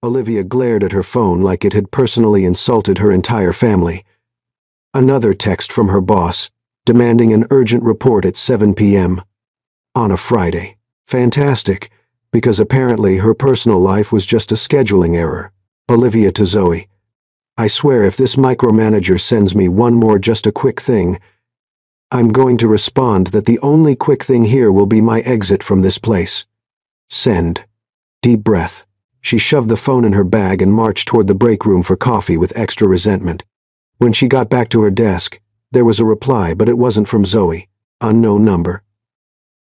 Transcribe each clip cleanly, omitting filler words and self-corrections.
Olivia glared at her phone like it had personally insulted her entire family. Another text from her boss, demanding an urgent report at 7 p.m. on a Friday. Fantastic, because apparently her personal life was just a scheduling error. Olivia to Zoe. I swear if this micromanager sends me one more just a quick thing, I'm going to respond that the only quick thing here will be my exit from this place. Send. Deep breath. She shoved the phone in her bag and marched toward the break room for coffee with extra resentment. When she got back to her desk, there was a reply, but it wasn't from Zoe. Unknown number.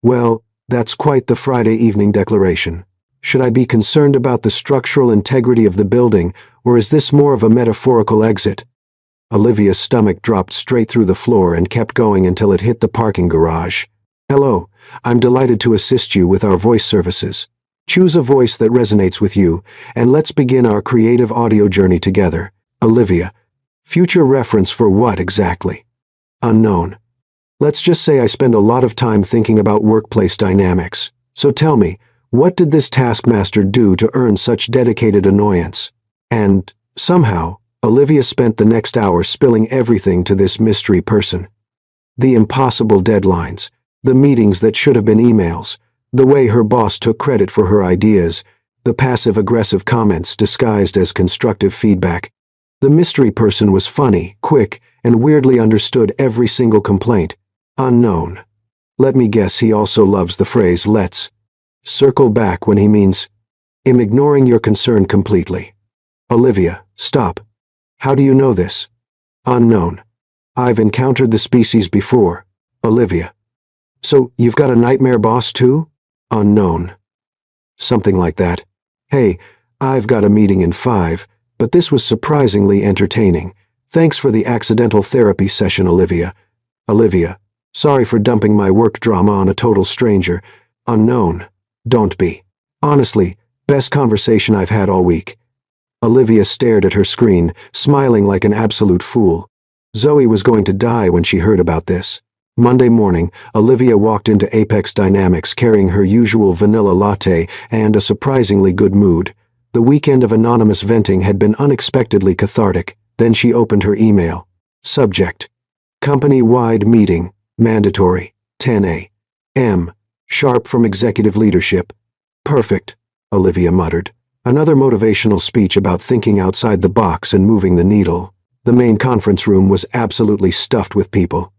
Well, that's quite the Friday evening declaration. Should I be concerned about the structural integrity of the building, or is this more of a metaphorical exit? Olivia's stomach dropped straight through the floor and kept going until it hit the parking garage. Hello, I'm delighted to assist you with our voice services. Choose a voice that resonates with you, and let's begin our creative audio journey together. Olivia. Future reference for what exactly? Unknown. Let's just say I spend a lot of time thinking about workplace dynamics. So tell me, what did this taskmaster do to earn such dedicated annoyance? And, somehow, Olivia spent the next hour spilling everything to this mystery person. The impossible deadlines, the meetings that should have been emails, the way her boss took credit for her ideas, the passive-aggressive comments disguised as constructive feedback. The mystery person was funny, quick, and weirdly understood every single complaint. Unknown. Let me guess he also loves the phrase let's circle back when he means I'm ignoring your concern completely. Olivia, stop. How do you know this? Unknown. I've encountered the species before. Olivia. So you've got a nightmare boss too? Unknown. Something like that. Hey, I've got a meeting in 5, but this was surprisingly entertaining. Thanks for the accidental therapy session, Olivia. Olivia. Sorry for dumping my work drama on a total stranger. Unknown. Don't be. Honestly, best conversation I've had all week. Olivia stared at her screen, smiling like an absolute fool. Zoe was going to die when she heard about this. Monday morning, Olivia walked into Apex Dynamics carrying her usual vanilla latte and a surprisingly good mood. The weekend of anonymous venting had been unexpectedly cathartic. Then she opened her email. Subject. Company-wide meeting. Mandatory. 10 a.m. Sharp from executive leadership. Perfect, Olivia muttered. Another motivational speech about thinking outside the box and moving the needle. The main conference room was absolutely stuffed with people.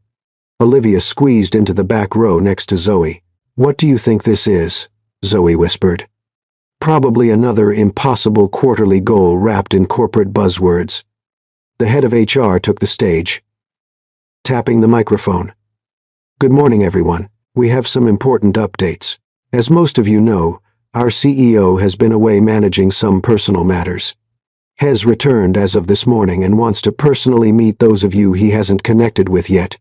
Olivia squeezed into the back row next to Zoe. What do you think this is? Zoe whispered. Probably another impossible quarterly goal wrapped in corporate buzzwords. The head of HR took the stage, tapping the microphone. Good morning, everyone. We have some important updates. As most of you know, our CEO has been away managing some personal matters. Has returned as of this morning and wants to personally meet those of you he hasn't connected with yet.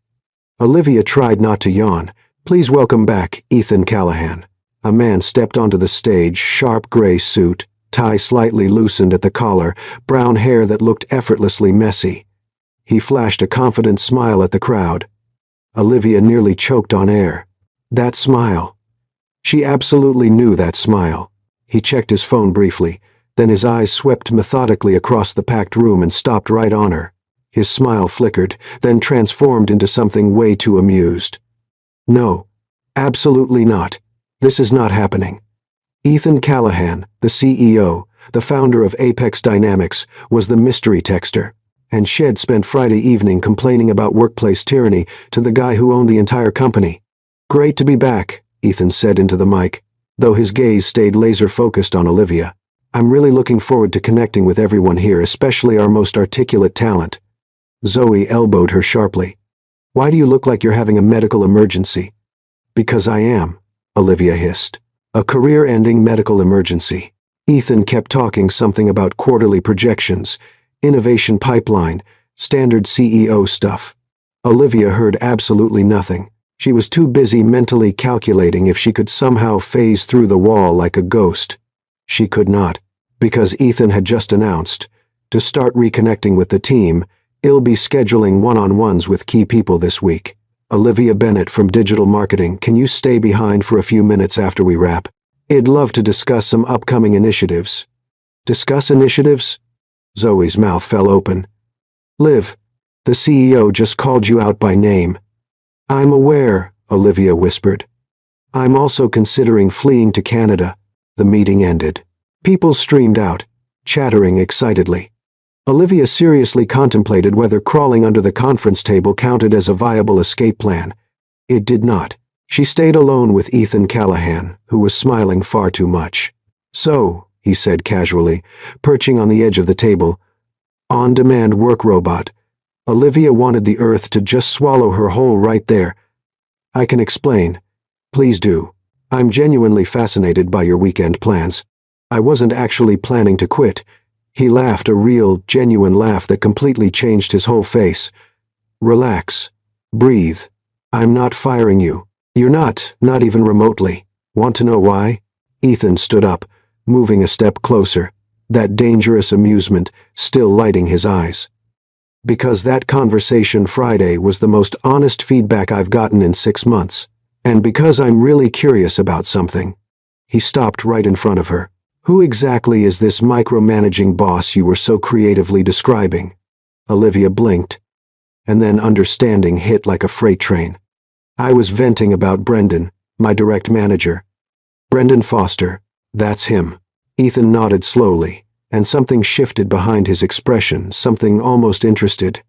Olivia tried not to yawn. Please welcome back Ethan Callahan. A man stepped onto the stage, sharp gray suit, tie slightly loosened at the collar, brown hair that looked effortlessly messy. He flashed a confident smile at the crowd. Olivia nearly choked on air. That smile. She absolutely knew that smile. He checked his phone briefly, then his eyes swept methodically across the packed room and stopped right on her. His smile flickered, then transformed into something way too amused. No, absolutely not. This is not happening. Ethan Callahan, the CEO, the founder of Apex Dynamics, was the mystery texter, and she'd spent Friday evening complaining about workplace tyranny to the guy who owned the entire company. Great to be back, Ethan said into the mic, though his gaze stayed laser-focused on Olivia. I'm really looking forward to connecting with everyone here, especially our most articulate talent. Zoe elbowed her sharply. Why do you look like you're having a medical emergency? Because I am, Olivia hissed. A career-ending medical emergency. Ethan kept talking something about quarterly projections, innovation pipeline, standard CEO stuff. Olivia heard absolutely nothing. She was too busy mentally calculating if she could somehow phase through the wall like a ghost. She could not, because Ethan had just announced, to start reconnecting with the team, he'll be scheduling one-on-ones with key people this week. Olivia Bennett from Digital Marketing, can you stay behind for a few minutes after we wrap? I'd love to discuss some upcoming initiatives. Discuss initiatives? Zoe's mouth fell open. Liv, the CEO just called you out by name. I'm aware, Olivia whispered. I'm also considering fleeing to Canada. The meeting ended. People streamed out, chattering excitedly. Olivia seriously contemplated whether crawling under the conference table counted as a viable escape plan. It did not. She stayed alone with Ethan Callahan, who was smiling far too much. So, he said casually, perching on the edge of the table, on-demand work robot. Olivia wanted the earth to just swallow her whole right there. I can explain. Please do. I'm genuinely fascinated by your weekend plans. I wasn't actually planning to quit. He laughed, a real, genuine laugh that completely changed his whole face. Relax. Breathe. I'm not firing you. You're not even remotely. Want to know why? Ethan stood up, moving a step closer, that dangerous amusement still lighting his eyes. Because that conversation Friday was the most honest feedback I've gotten in 6 months. And because I'm really curious about something. He stopped right in front of her. Who exactly is this micromanaging boss you were so creatively describing? Olivia blinked, and then understanding hit like a freight train. I was venting about Brendan, my direct manager. Brendan Foster, that's him. Ethan nodded slowly, and something shifted behind his expression, something almost interested.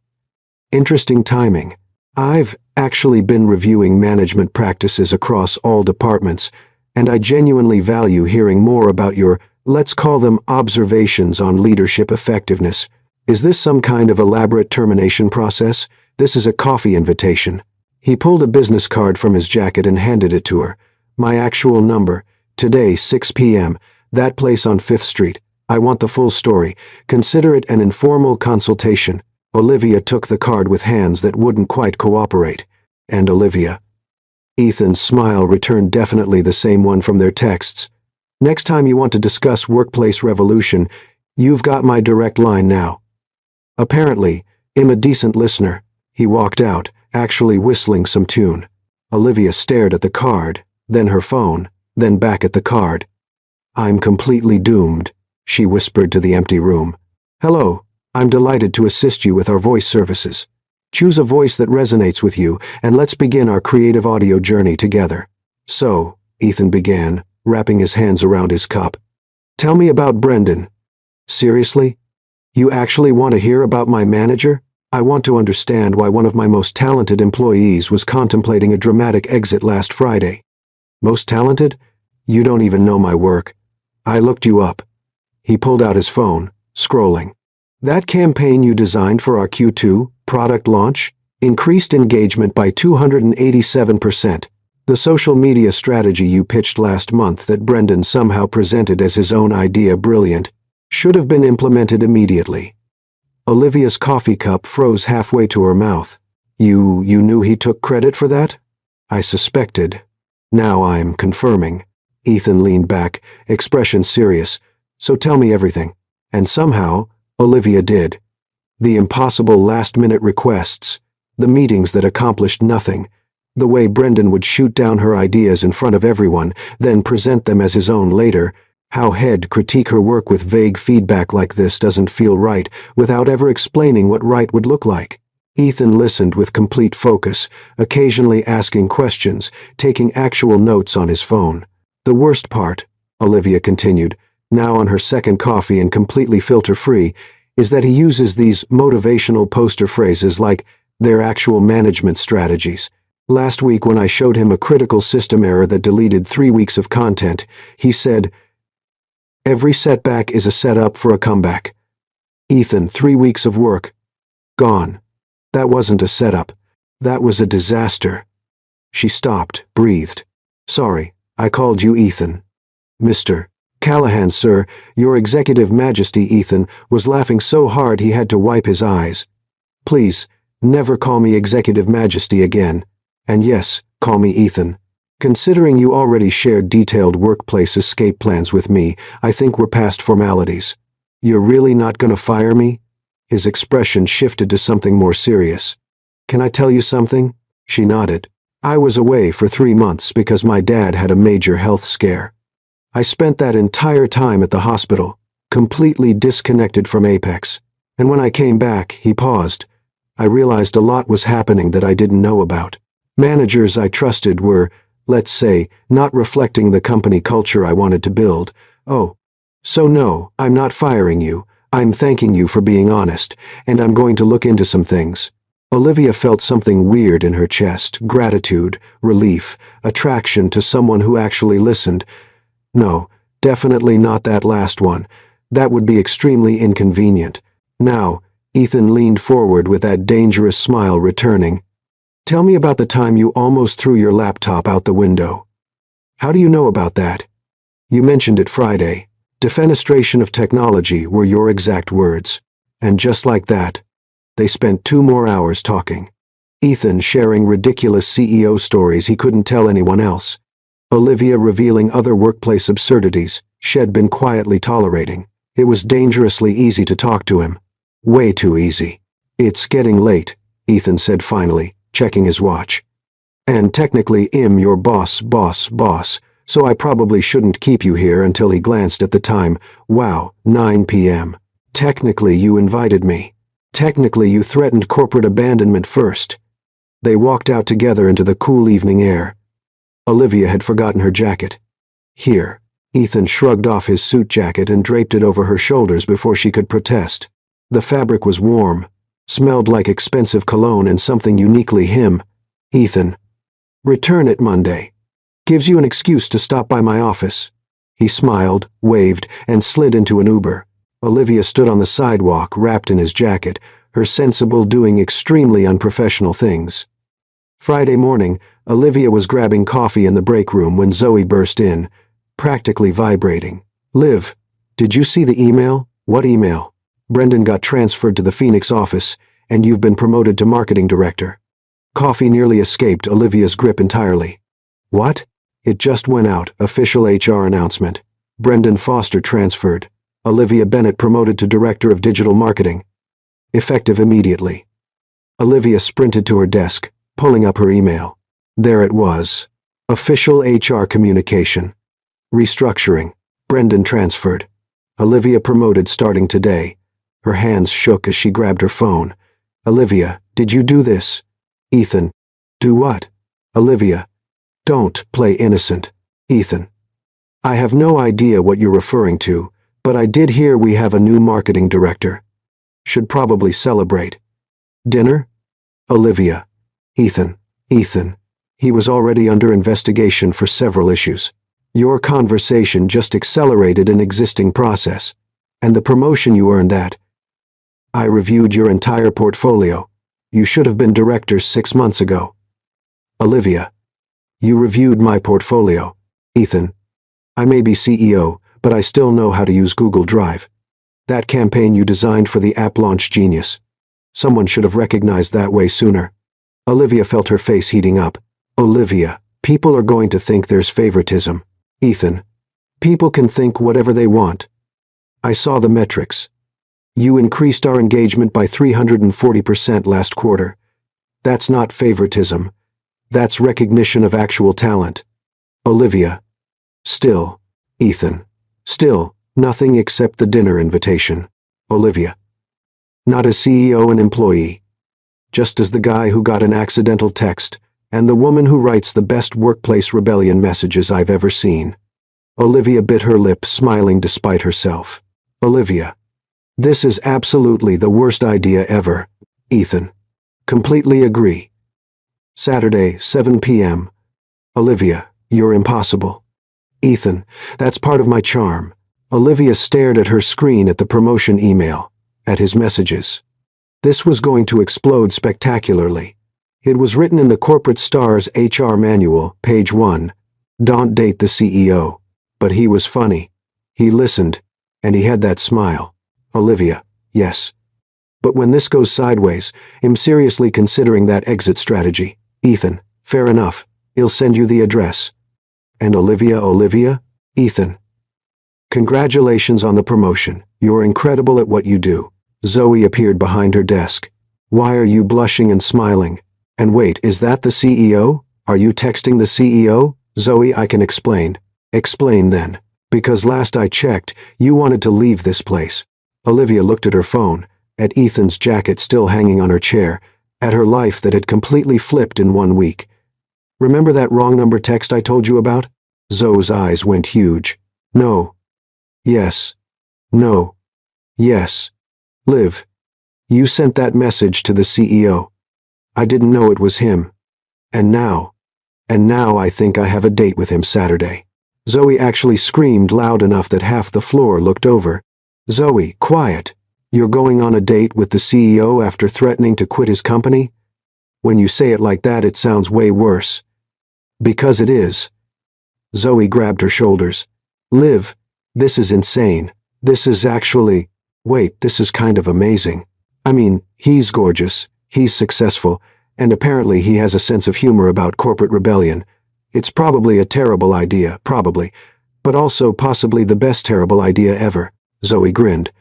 Interesting timing. I've actually been reviewing management practices across all departments, and I genuinely value hearing more about your, let's call them observations on leadership effectiveness. Is this some kind of elaborate termination process? This is a coffee invitation. He pulled a business card from his jacket and handed it to her. My actual number. Today, 6 p.m. That place on 5th Street. I want the full story. Consider it an informal consultation. Olivia took the card with hands that wouldn't quite cooperate. And Olivia. Ethan's smile returned, definitely the same one from their texts. Next time you want to discuss workplace revolution, you've got my direct line now. Apparently, I'm a decent listener. He walked out, actually whistling some tune. Olivia stared at the card, then her phone, then back at the card. I'm completely doomed, she whispered to the empty room. Hello, I'm delighted to assist you with our voice services. Choose a voice that resonates with you, and let's begin our creative audio journey together. So, Ethan began, wrapping his hands around his cup. Tell me about Brendan. Seriously? You actually want to hear about my manager? I want to understand why one of my most talented employees was contemplating a dramatic exit last Friday. Most talented? You don't even know my work. I looked you up. He pulled out his phone, scrolling. That campaign you designed for our Q2 product launch increased engagement by 287%. The social media strategy you pitched last month that Brendan somehow presented as his own idea, brilliant, should have been implemented immediately. Olivia's coffee cup froze halfway to her mouth. You knew he took credit for that? I suspected. Now I'm confirming. Ethan leaned back, expression serious. So tell me everything. And somehow, Olivia did. The impossible last-minute requests, the meetings that accomplished nothing, the way Brendan would shoot down her ideas in front of everyone, then present them as his own later, how he'd critique her work with vague feedback like this doesn't feel right, without ever explaining what right would look like. Ethan listened with complete focus, occasionally asking questions, taking actual notes on his phone. The worst part, Olivia continued, now on her second coffee and completely filter-free, is that he uses these motivational poster phrases like their actual management strategies. Last week when I showed him a critical system error that deleted 3 weeks of content, he said, "Every setback is a setup for a comeback." Ethan, 3 weeks of work. Gone. That wasn't a setup. That was a disaster. She stopped, breathed. Sorry, I called you Ethan. Mr. Callahan, sir, your executive majesty. Ethan was laughing so hard he had to wipe his eyes. Please, never call me executive majesty again. And yes, call me Ethan. Considering you already shared detailed workplace escape plans with me, I think we're past formalities. You're really not gonna fire me? His expression shifted to something more serious. Can I tell you something? She nodded. I was away for 3 months because my dad had a major health scare. I spent that entire time at the hospital, completely disconnected from Apex. And when I came back, he paused. I realized a lot was happening that I didn't know about. Managers I trusted were, let's say, not reflecting the company culture I wanted to build. Oh, so no, I'm not firing you. I'm thanking you for being honest, and I'm going to look into some things. Olivia felt something weird in her chest, gratitude, relief, attraction to someone who actually listened. No, definitely not that last one. That would be extremely inconvenient. Now, Ethan leaned forward with that dangerous smile returning. Tell me about the time you almost threw your laptop out the window. How do you know about that? You mentioned it Friday. Defenestration of technology were your exact words. And just like that, they spent 2 more hours talking. Ethan sharing ridiculous CEO stories he couldn't tell anyone else. Olivia revealing other workplace absurdities she'd been quietly tolerating. It was dangerously easy to talk to him. Way too easy. It's getting late, Ethan said finally, checking his watch. And technically I'm your boss, so I probably shouldn't keep you here until he glanced at the time. Wow, 9 p.m. Technically you invited me. Technically you threatened corporate abandonment first. They walked out together into the cool evening air. Olivia had forgotten her jacket. Here. Ethan shrugged off his suit jacket and draped it over her shoulders before she could protest. The fabric was warm, smelled like expensive cologne and something uniquely him. Ethan. Return it Monday. Gives you an excuse to stop by my office. He smiled, waved, and slid into an Uber. Olivia stood on the sidewalk, wrapped in his jacket, her sensible doing extremely unprofessional things. Friday morning, Olivia was grabbing coffee in the break room when Zoe burst in, practically vibrating. Liv, did you see the email? What email? Brendan got transferred to the Phoenix office, and you've been promoted to marketing director. Coffee nearly escaped Olivia's grip entirely. What? It just went out, official HR announcement. Brendan Foster transferred. Olivia Bennett promoted to director of digital marketing. Effective immediately. Olivia sprinted to her desk, pulling up her email. There it was. Official HR communication. Restructuring. Brendan transferred. Olivia promoted starting today. Her hands shook as she grabbed her phone. Olivia, did you do this? Ethan. Do what? Olivia. Don't play innocent. Ethan. I have no idea what you're referring to, but I did hear we have a new marketing director. Should probably celebrate. Dinner? Olivia. Ethan. He was already under investigation for several issues. Your conversation just accelerated an existing process, and the promotion you earned that. I reviewed your entire portfolio. You should have been director 6 months ago. Olivia. You reviewed my portfolio. Ethan. I may be CEO, but I still know how to use Google Drive. That campaign you designed for the app launch genius. Someone should have recognized that way sooner. Olivia felt her face heating up. Olivia, people are going to think there's favoritism. Ethan. People can think whatever they want. I saw the metrics. You increased our engagement by 340% last quarter. That's not favoritism. That's recognition of actual talent. Olivia. Still. Ethan. Still, nothing except the dinner invitation. Olivia. Not as CEO and employee. Just as the guy who got an accidental text, and the woman who writes the best workplace rebellion messages I've ever seen. Olivia bit her lip, smiling despite herself. Olivia. This is absolutely the worst idea ever. Ethan. Completely agree. Saturday, 7 p.m. Olivia, you're impossible. Ethan, that's part of my charm. Olivia stared at her screen at the promotion email, at his messages. This was going to explode spectacularly. It was written in the Corporate Stars HR manual, page 1. Don't date the CEO. But he was funny. He listened, and he had that smile. Olivia, yes. But when this goes sideways, I'm seriously considering that exit strategy. Ethan, fair enough. He'll send you the address. And Olivia? Ethan. Congratulations on the promotion. You're incredible at what you do. Zoe appeared behind her desk. Why are you blushing and smiling? And wait, is that the CEO? Are you texting the CEO? Zoe, I can explain. Explain then. Because last I checked, you wanted to leave this place. Olivia looked at her phone, at Ethan's jacket still hanging on her chair, at her life that had completely flipped in 1 week. Remember that wrong number text I told you about? Zoe's eyes went huge. No. Yes. No. Yes. Liv, you sent that message to the CEO. I didn't know it was him. And now I think I have a date with him Saturday. Zoe actually screamed loud enough that half the floor looked over. Zoe, quiet. You're going on a date with the CEO after threatening to quit his company? When you say it like that, it sounds way worse. Because it is. Zoe grabbed her shoulders. Liv, this is insane. This is actually... Wait, this is kind of amazing. I mean, he's gorgeous, he's successful, and apparently he has a sense of humor about corporate rebellion. It's probably a terrible idea, probably, but also possibly the best terrible idea ever. Zoe grinned.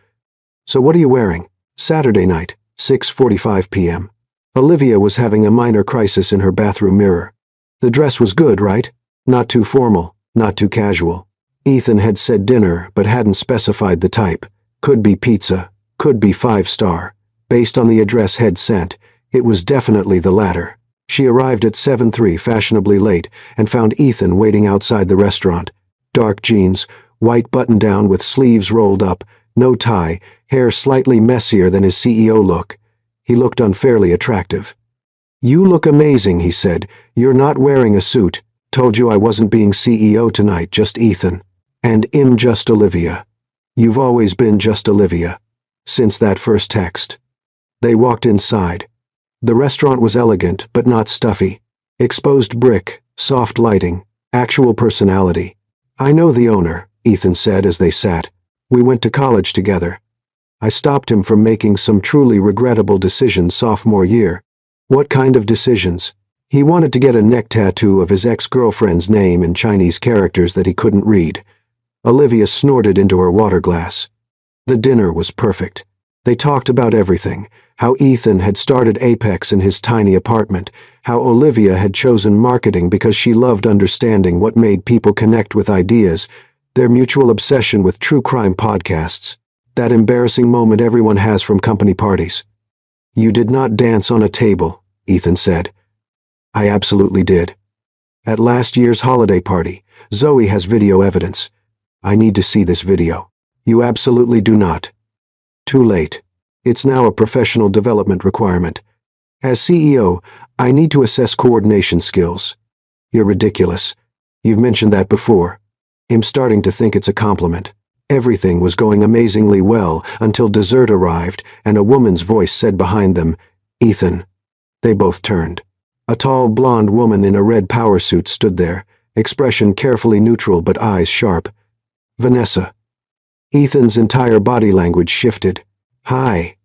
So what are you wearing? Saturday night, 6:45 p.m. Olivia was having a minor crisis in her bathroom mirror. The dress was good, right? Not too formal, not too casual. Ethan had said dinner, but hadn't specified the type. Could be pizza, could be 5-star. Based on the address Head sent, it was definitely the latter. She arrived at 7:03 fashionably late and found Ethan waiting outside the restaurant. Dark jeans, white button-down with sleeves rolled up, no tie, hair slightly messier than his CEO look. He looked unfairly attractive. You look amazing, he said. You're not wearing a suit. Told you I wasn't being CEO tonight, just Ethan. And I'm just Olivia. You've always been just Olivia. Since that first text. They walked inside. The restaurant was elegant, but not stuffy. Exposed brick, soft lighting, actual personality. I know the owner, Ethan said as they sat. We went to college together. I stopped him from making some truly regrettable decisions sophomore year. What kind of decisions? He wanted to get a neck tattoo of his ex-girlfriend's name in Chinese characters that he couldn't read. Olivia snorted into her water glass. The dinner was perfect. They talked about everything, how Ethan had started Apex in his tiny apartment, how Olivia had chosen marketing because she loved understanding what made people connect with ideas, their mutual obsession with true crime podcasts, that embarrassing moment everyone has from company parties. You did not dance on a table, Ethan said. I absolutely did. At last year's holiday party, Zoe has video evidence. I need to see this video. You absolutely do not. Too late. It's now a professional development requirement. As CEO, I need to assess coordination skills. You're ridiculous. You've mentioned that before. I'm starting to think it's a compliment. Everything was going amazingly well until dessert arrived and a woman's voice said behind them, Ethan. They both turned. A tall blonde woman in a red power suit stood there, expression carefully neutral but eyes sharp. Vanessa. Ethan's entire body language shifted. Hi.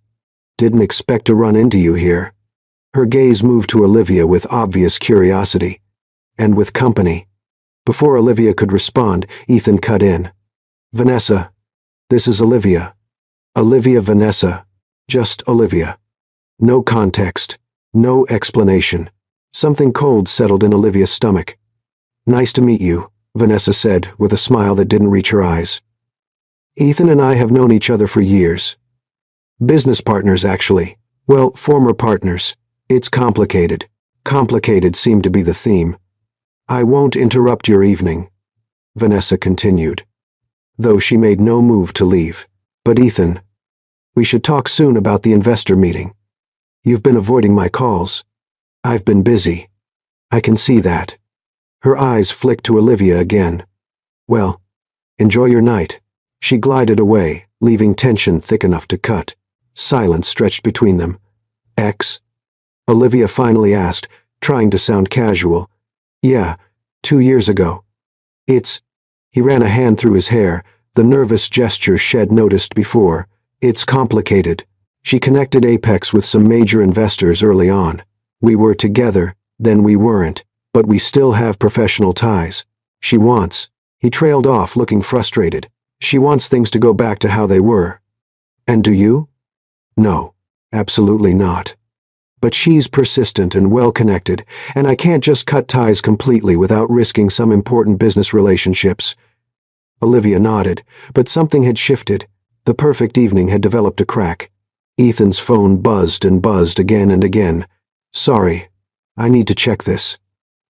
Didn't expect to run into you here. Her gaze moved to Olivia with obvious curiosity. And with company. Before Olivia could respond, Ethan cut in. Vanessa. This is Olivia. Olivia Vanessa. Just Olivia. No context. No explanation. Something cold settled in Olivia's stomach. Nice to meet you, Vanessa said, with a smile that didn't reach her eyes. Ethan and I have known each other for years. Business partners, actually. Well, former partners. It's complicated. Complicated seemed to be the theme. I won't interrupt your evening, Vanessa continued, though she made no move to leave. But Ethan, we should talk soon about the investor meeting. You've been avoiding my calls. I've been busy. I can see that. Her eyes flicked to Olivia again. Well, enjoy your night. She glided away, leaving tension thick enough to cut. Silence stretched between them. Ex? Olivia finally asked, trying to sound casual. Yeah, 2 years ago. He ran a hand through his hair, the nervous gesture Shed noticed before. It's complicated. She connected Apex with some major investors early on. We were together, then we weren't, but we still have professional ties. She wants. He trailed off, looking frustrated. She wants things to go back to how they were. And do you? No, absolutely not. But she's persistent and well-connected, and I can't just cut ties completely without risking some important business relationships. Olivia nodded, but something had shifted. The perfect evening had developed a crack. Ethan's phone buzzed and buzzed again and again. "Sorry. I need to check this.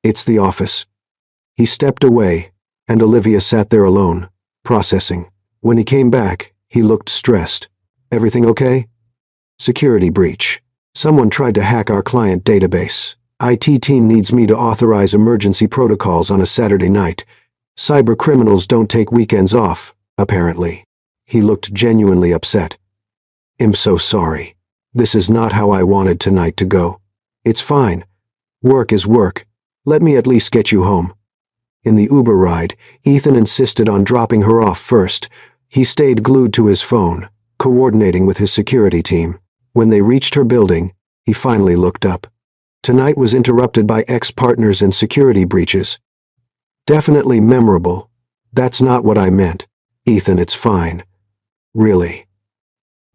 It's the office." He stepped away, and Olivia sat there alone, processing. When he came back, he looked stressed. "Everything okay?" "Security breach. Someone tried to hack our client database. IT team needs me to authorize emergency protocols on a Saturday night. Cyber criminals don't take weekends off, apparently." He looked genuinely upset. "I'm so sorry. This is not how I wanted tonight to go." "It's fine. Work is work. Let me at least get you home." In the Uber ride, Ethan insisted on dropping her off first. He stayed glued to his phone, coordinating with his security team. When they reached her building, he finally looked up. Tonight was interrupted by ex-partners and security breaches. "Definitely memorable. That's not what I meant. Ethan, it's fine. Really.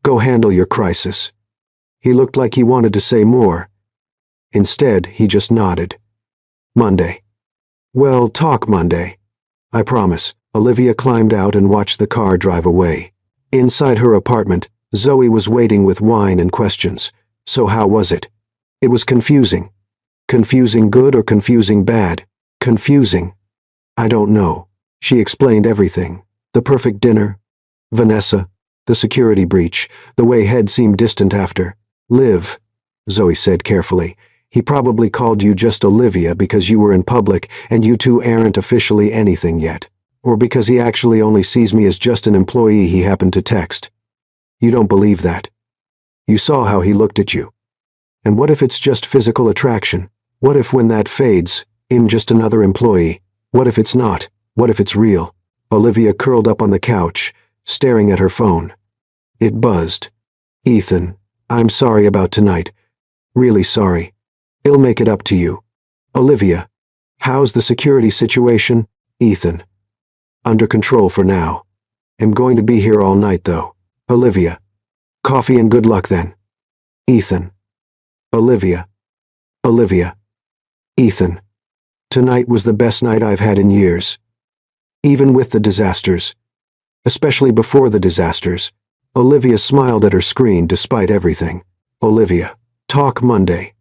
Go handle your crisis." He looked like he wanted to say more. Instead, he just nodded. "Monday." "Well, talk Monday. I promise." Olivia climbed out and watched the car drive away. Inside her apartment, Zoe was waiting with wine and questions. "So how was it?" It was confusing. Confusing good or confusing bad? Confusing. "I don't know." She explained everything. The perfect dinner, Vanessa, the security breach, the way Head seemed distant after. "Liv," Zoe said carefully, "he probably called you just Olivia because you were in public and you two aren't officially anything yet. Or because he actually only sees me as just an employee he happened to text. You don't believe that. You saw how he looked at you. And what if it's just physical attraction? What if when that fades, I'm just another employee? What if it's not? What if it's real?" Olivia curled up on the couch, staring at her phone. It buzzed. "Ethan, I'm sorry about tonight. Really sorry. I'll make it up to you." "Olivia, how's the security situation?" "Ethan, under control for now. I'm going to be here all night though." "Olivia, coffee and good luck then." "Ethan." "Olivia. Olivia." "Ethan, tonight was the best night I've had in years. Even with the disasters. Especially before the disasters." Olivia smiled at her screen despite everything. "Olivia, talk Monday."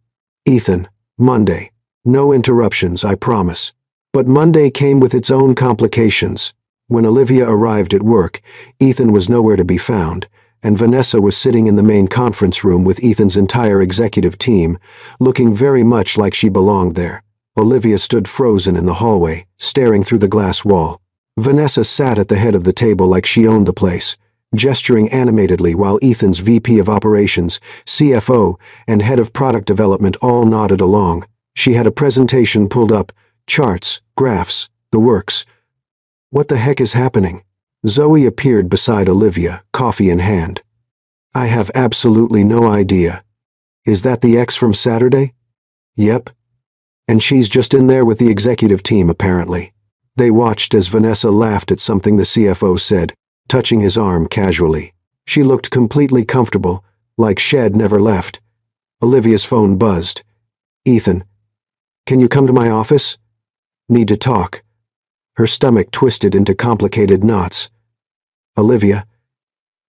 "Ethan, Monday. No interruptions, I promise." But Monday came with its own complications. When Olivia arrived at work, Ethan was nowhere to be found, and Vanessa was sitting in the main conference room with Ethan's entire executive team, looking very much like she belonged there. Olivia stood frozen in the hallway, staring through the glass wall. Vanessa sat at the head of the table like she owned the place, gesturing animatedly while Ethan's VP of Operations, CFO, and Head of Product Development all nodded along. She had a presentation pulled up, charts, graphs, the works. What the heck is happening? Zoe appeared beside Olivia, coffee in hand. "I have absolutely no idea. Is that the ex from Saturday?" "Yep. And she's just in there with the executive team apparently." They watched as Vanessa laughed at something the CFO said, touching his arm casually. She looked completely comfortable, like she'd never left. Olivia's phone buzzed. "Ethan, can you come to my office? Need to talk." Her stomach twisted into complicated knots. "Olivia?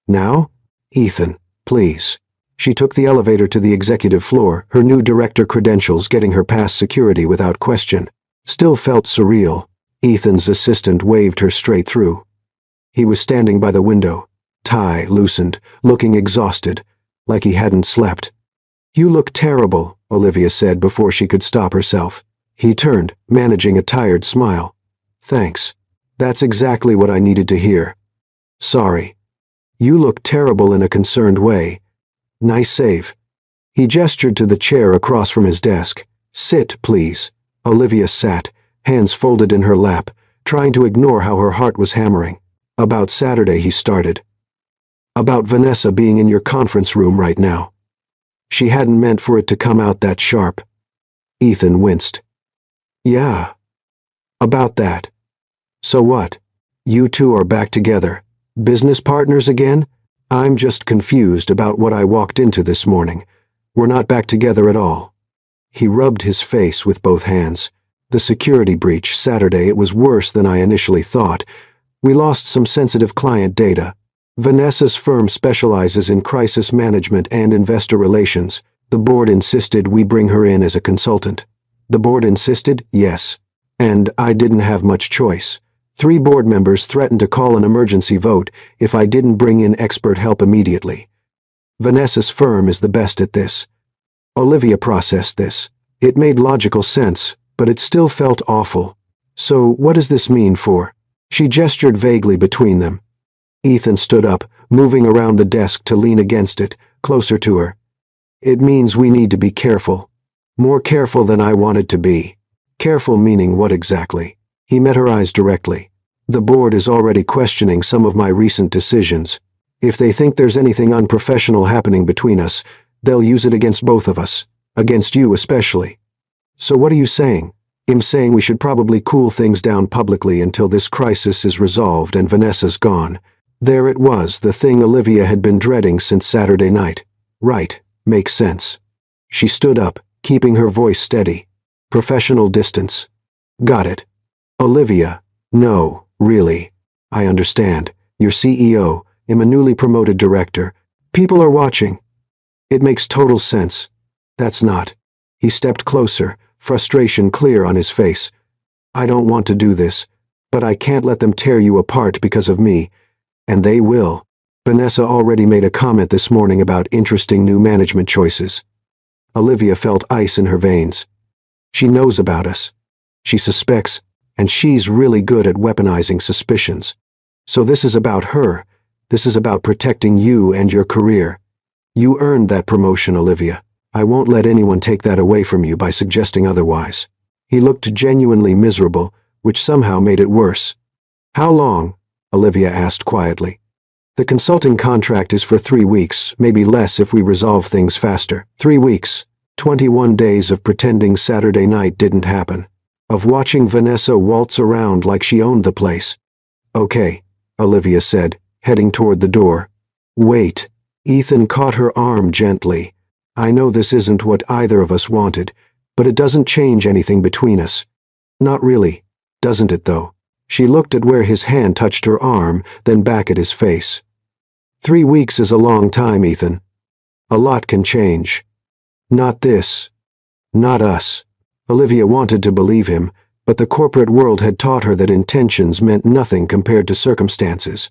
Now?" "Ethan, please." She took the elevator to the executive floor, her new director credentials getting her past security without question. Still felt surreal. Ethan's assistant waved her straight through. He was standing by the window, tie loosened, looking exhausted, like he hadn't slept. "You look terrible," Olivia said before she could stop herself. He turned, managing a tired smile. "Thanks. That's exactly what I needed to hear." "Sorry. You look terrible in a concerned way. Nice save." He gestured to the chair across from his desk. "Sit, please." Olivia sat, hands folded in her lap, trying to ignore how her heart was hammering. "About Saturday," he started. "About Vanessa being in your conference room right now." She hadn't meant for it to come out that sharp. Ethan winced. "Yeah. About that. So what? You two are back together. Business partners again? I'm just confused about what I walked into this morning. We're not back together at all." He rubbed his face with both hands. "The security breach Saturday, it was worse than I initially thought, We lost some sensitive client data. Vanessa's firm specializes in crisis management and investor relations. The board insisted we bring her in as a consultant. The board insisted, yes. And I didn't have much choice. 3 board members threatened to call an emergency vote if I didn't bring in expert help immediately. Vanessa's firm is the best at this. Olivia processed this. It made logical sense, but it still felt awful. So what does this mean for? She gestured vaguely between them. Ethan stood up, moving around the desk to lean against it, closer to her. It means we need to be careful. More careful than I wanted to be. Careful meaning what exactly? He met her eyes directly. The board is already questioning some of my recent decisions. If they think there's anything unprofessional happening between us, they'll use it against both of us. Against you especially. So what are you saying? I'm saying we should probably cool things down publicly until this crisis is resolved and Vanessa's gone. There it was, the thing Olivia had been dreading since Saturday night. Right, makes sense. She stood up, keeping her voice steady. Professional distance. Got it. Olivia, no, really. I understand. You're CEO, I'm a newly promoted director. People are watching. It makes total sense. That's not. He stepped closer, frustration clear on his face. I don't want to do this, but I can't let them tear you apart because of me. And they will. Vanessa already made a comment this morning about interesting new management choices. Olivia felt ice in her veins. She knows about us. She suspects, and she's really good at weaponizing suspicions. So this is about her. This is about protecting you and your career. You earned that promotion, Olivia. I won't let anyone take that away from you by suggesting otherwise. He looked genuinely miserable, which somehow made it worse. How long? Olivia asked quietly. The consulting contract is for 3 weeks, maybe less if we resolve things faster. 3 weeks. 21 days of pretending Saturday night didn't happen. Of watching Vanessa waltz around like she owned the place. Okay, Olivia said, heading toward the door. Wait. Ethan caught her arm gently. I know this isn't what either of us wanted, but it doesn't change anything between us. Not really, doesn't it though? She looked at where his hand touched her arm, then back at his face. 3 weeks is a long time, Ethan. A lot can change. Not this. Not us. Olivia wanted to believe him, but the corporate world had taught her that intentions meant nothing compared to circumstances.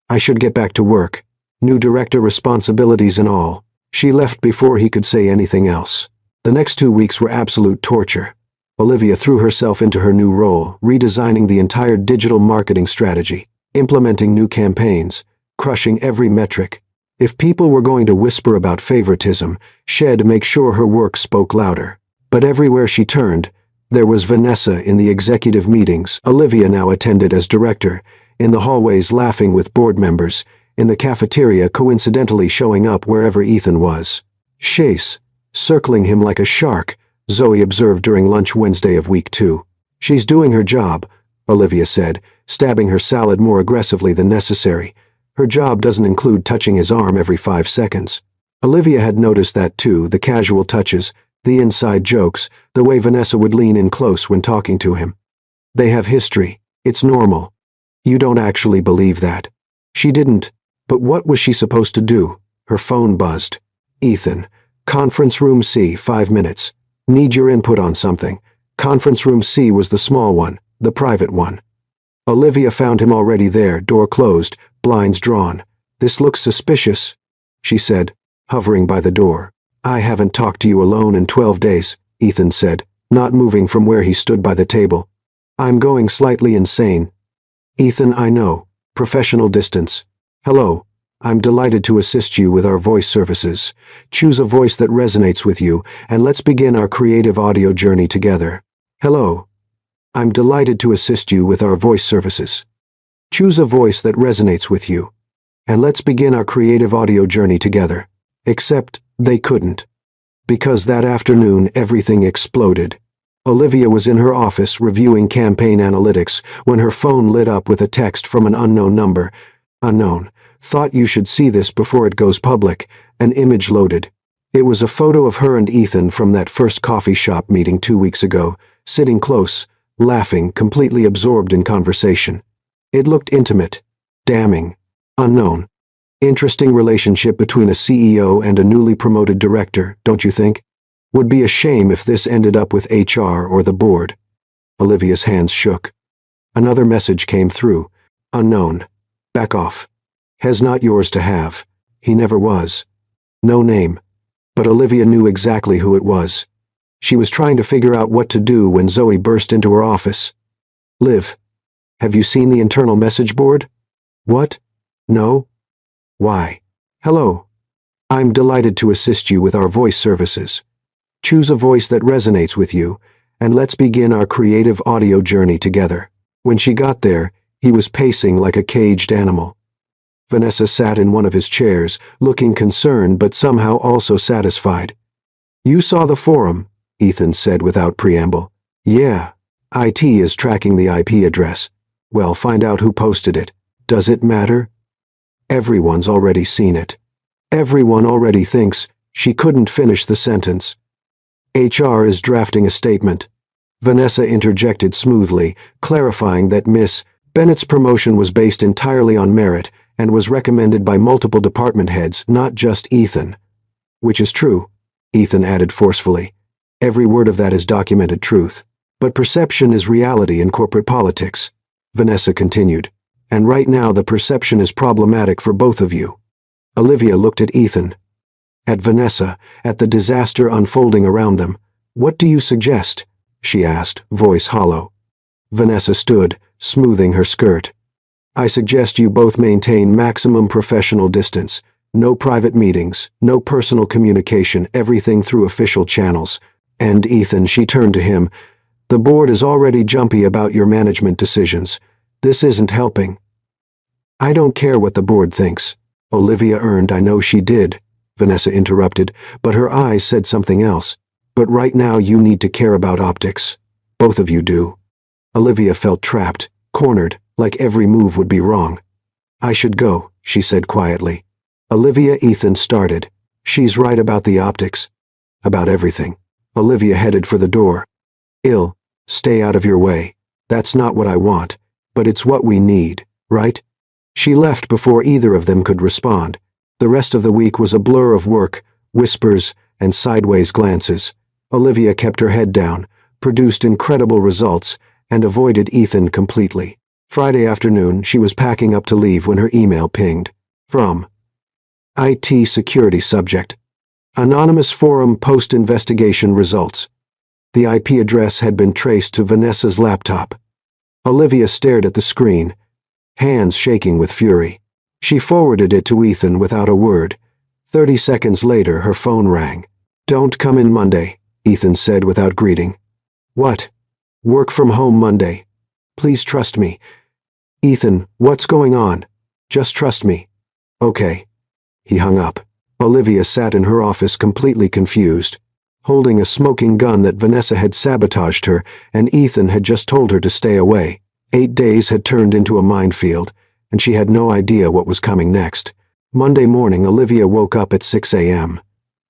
I should get back to work. New director responsibilities and all. She left before he could say anything else. The next 2 weeks were absolute torture. Olivia threw herself into her new role, redesigning the entire digital marketing strategy, implementing new campaigns, crushing every metric. If people were going to whisper about favoritism, she'd make sure her work spoke louder. But everywhere she turned, there was Vanessa in the executive meetings Olivia now attended as director, in the hallways laughing with board members, in the cafeteria coincidentally showing up wherever Ethan was. Chase, circling him like a shark, Zoe observed during lunch Wednesday of week 2. She's doing her job, Olivia said, stabbing her salad more aggressively than necessary. Her job doesn't include touching his arm every 5 seconds. Olivia had noticed that too, the casual touches, the inside jokes, the way Vanessa would lean in close when talking to him. They have history. It's normal. You don't actually believe that. She didn't. But what was she supposed to do? Her phone buzzed. Ethan. Conference room C, 5 minutes. Need your input on something. Conference room C was the small one, the private one. Olivia found him already there, door closed, blinds drawn. This looks suspicious, she said, hovering by the door. I haven't talked to you alone in 12 days, Ethan said, not moving from where he stood by the table. I'm going slightly insane. Ethan, I know. Professional distance. Hello. I'm delighted to assist you with our voice services. Choose a voice that resonates with you, and let's begin our creative audio journey together. Hello. I'm delighted to assist you with our voice services. Choose a voice that resonates with you, and let's begin our creative audio journey together. Except they couldn't. Because that afternoon everything exploded. Olivia was in her office reviewing campaign analytics when her phone lit up with a text from an unknown number. Unknown. Thought you should see this before it goes public. An image loaded. It was a photo of her and Ethan from that first coffee shop meeting 2 weeks ago, sitting close, laughing, completely absorbed in conversation. It looked intimate, damning, unknown. Interesting relationship between a CEO and a newly promoted director, don't you think? Would be a shame if this ended up with HR or the board. Olivia's hands shook. Another message came through. Unknown. Back off. Hes not yours to have. He never was. No name. But Olivia knew exactly who it was. She was trying to figure out what to do when Zoe burst into her office. Liv, have you seen the internal message board? What? No? Why? Hello. I'm delighted to assist you with our voice services. Choose a voice that resonates with you, and let's begin our creative audio journey together. When she got there, he was pacing like a caged animal. Vanessa sat in one of his chairs, looking concerned but somehow also satisfied. You saw the forum, Ethan said without preamble. Yeah. IT is tracking the IP address. Well, find out who posted it. Does it matter? Everyone's already seen it. Everyone already thinks. She couldn't finish the sentence. HR is drafting a statement. Vanessa interjected smoothly, clarifying that Miss Bennett's promotion was based entirely on merit and was recommended by multiple department heads, not just Ethan. Which is true, Ethan added forcefully. Every word of that is documented truth. But perception is reality in corporate politics, Vanessa continued. And right now the perception is problematic for both of you. Olivia looked at Ethan. At Vanessa, at the disaster unfolding around them. What do you suggest? She asked, voice hollow. Vanessa stood, smoothing her skirt. I suggest you both maintain maximum professional distance. No private meetings, no personal communication, everything through official channels. And Ethan, she turned to him. The board is already jumpy about your management decisions. This isn't helping. I don't care what the board thinks. Olivia earned, I know she did, Vanessa interrupted, but her eyes said something else. But right now you need to care about optics. Both of you do. Olivia felt trapped, cornered, like every move would be wrong. I should go, she said quietly. Olivia, Ethan started. She's right about the optics. About everything. Olivia headed for the door. Stay out of your way. That's not what I want, but it's what we need, right? She left before either of them could respond. The rest of the week was a blur of work, whispers, and sideways glances. Olivia kept her head down, produced incredible results, and avoided Ethan completely. Friday afternoon, she was packing up to leave when her email pinged. From IT security subject. Anonymous forum post-investigation results. The IP address had been traced to Vanessa's laptop. Olivia stared at the screen, hands shaking with fury. She forwarded it to Ethan without a word. 30 seconds later, her phone rang. Don't come in Monday, Ethan said without greeting. What? Work from home Monday. Please trust me. Ethan, what's going on? Just trust me. Okay. He hung up. Olivia sat in her office completely confused, holding a smoking gun that Vanessa had sabotaged her and Ethan had just told her to stay away. 8 days had turned into a minefield, and she had no idea what was coming next. Monday morning, Olivia woke up at 6 a.m.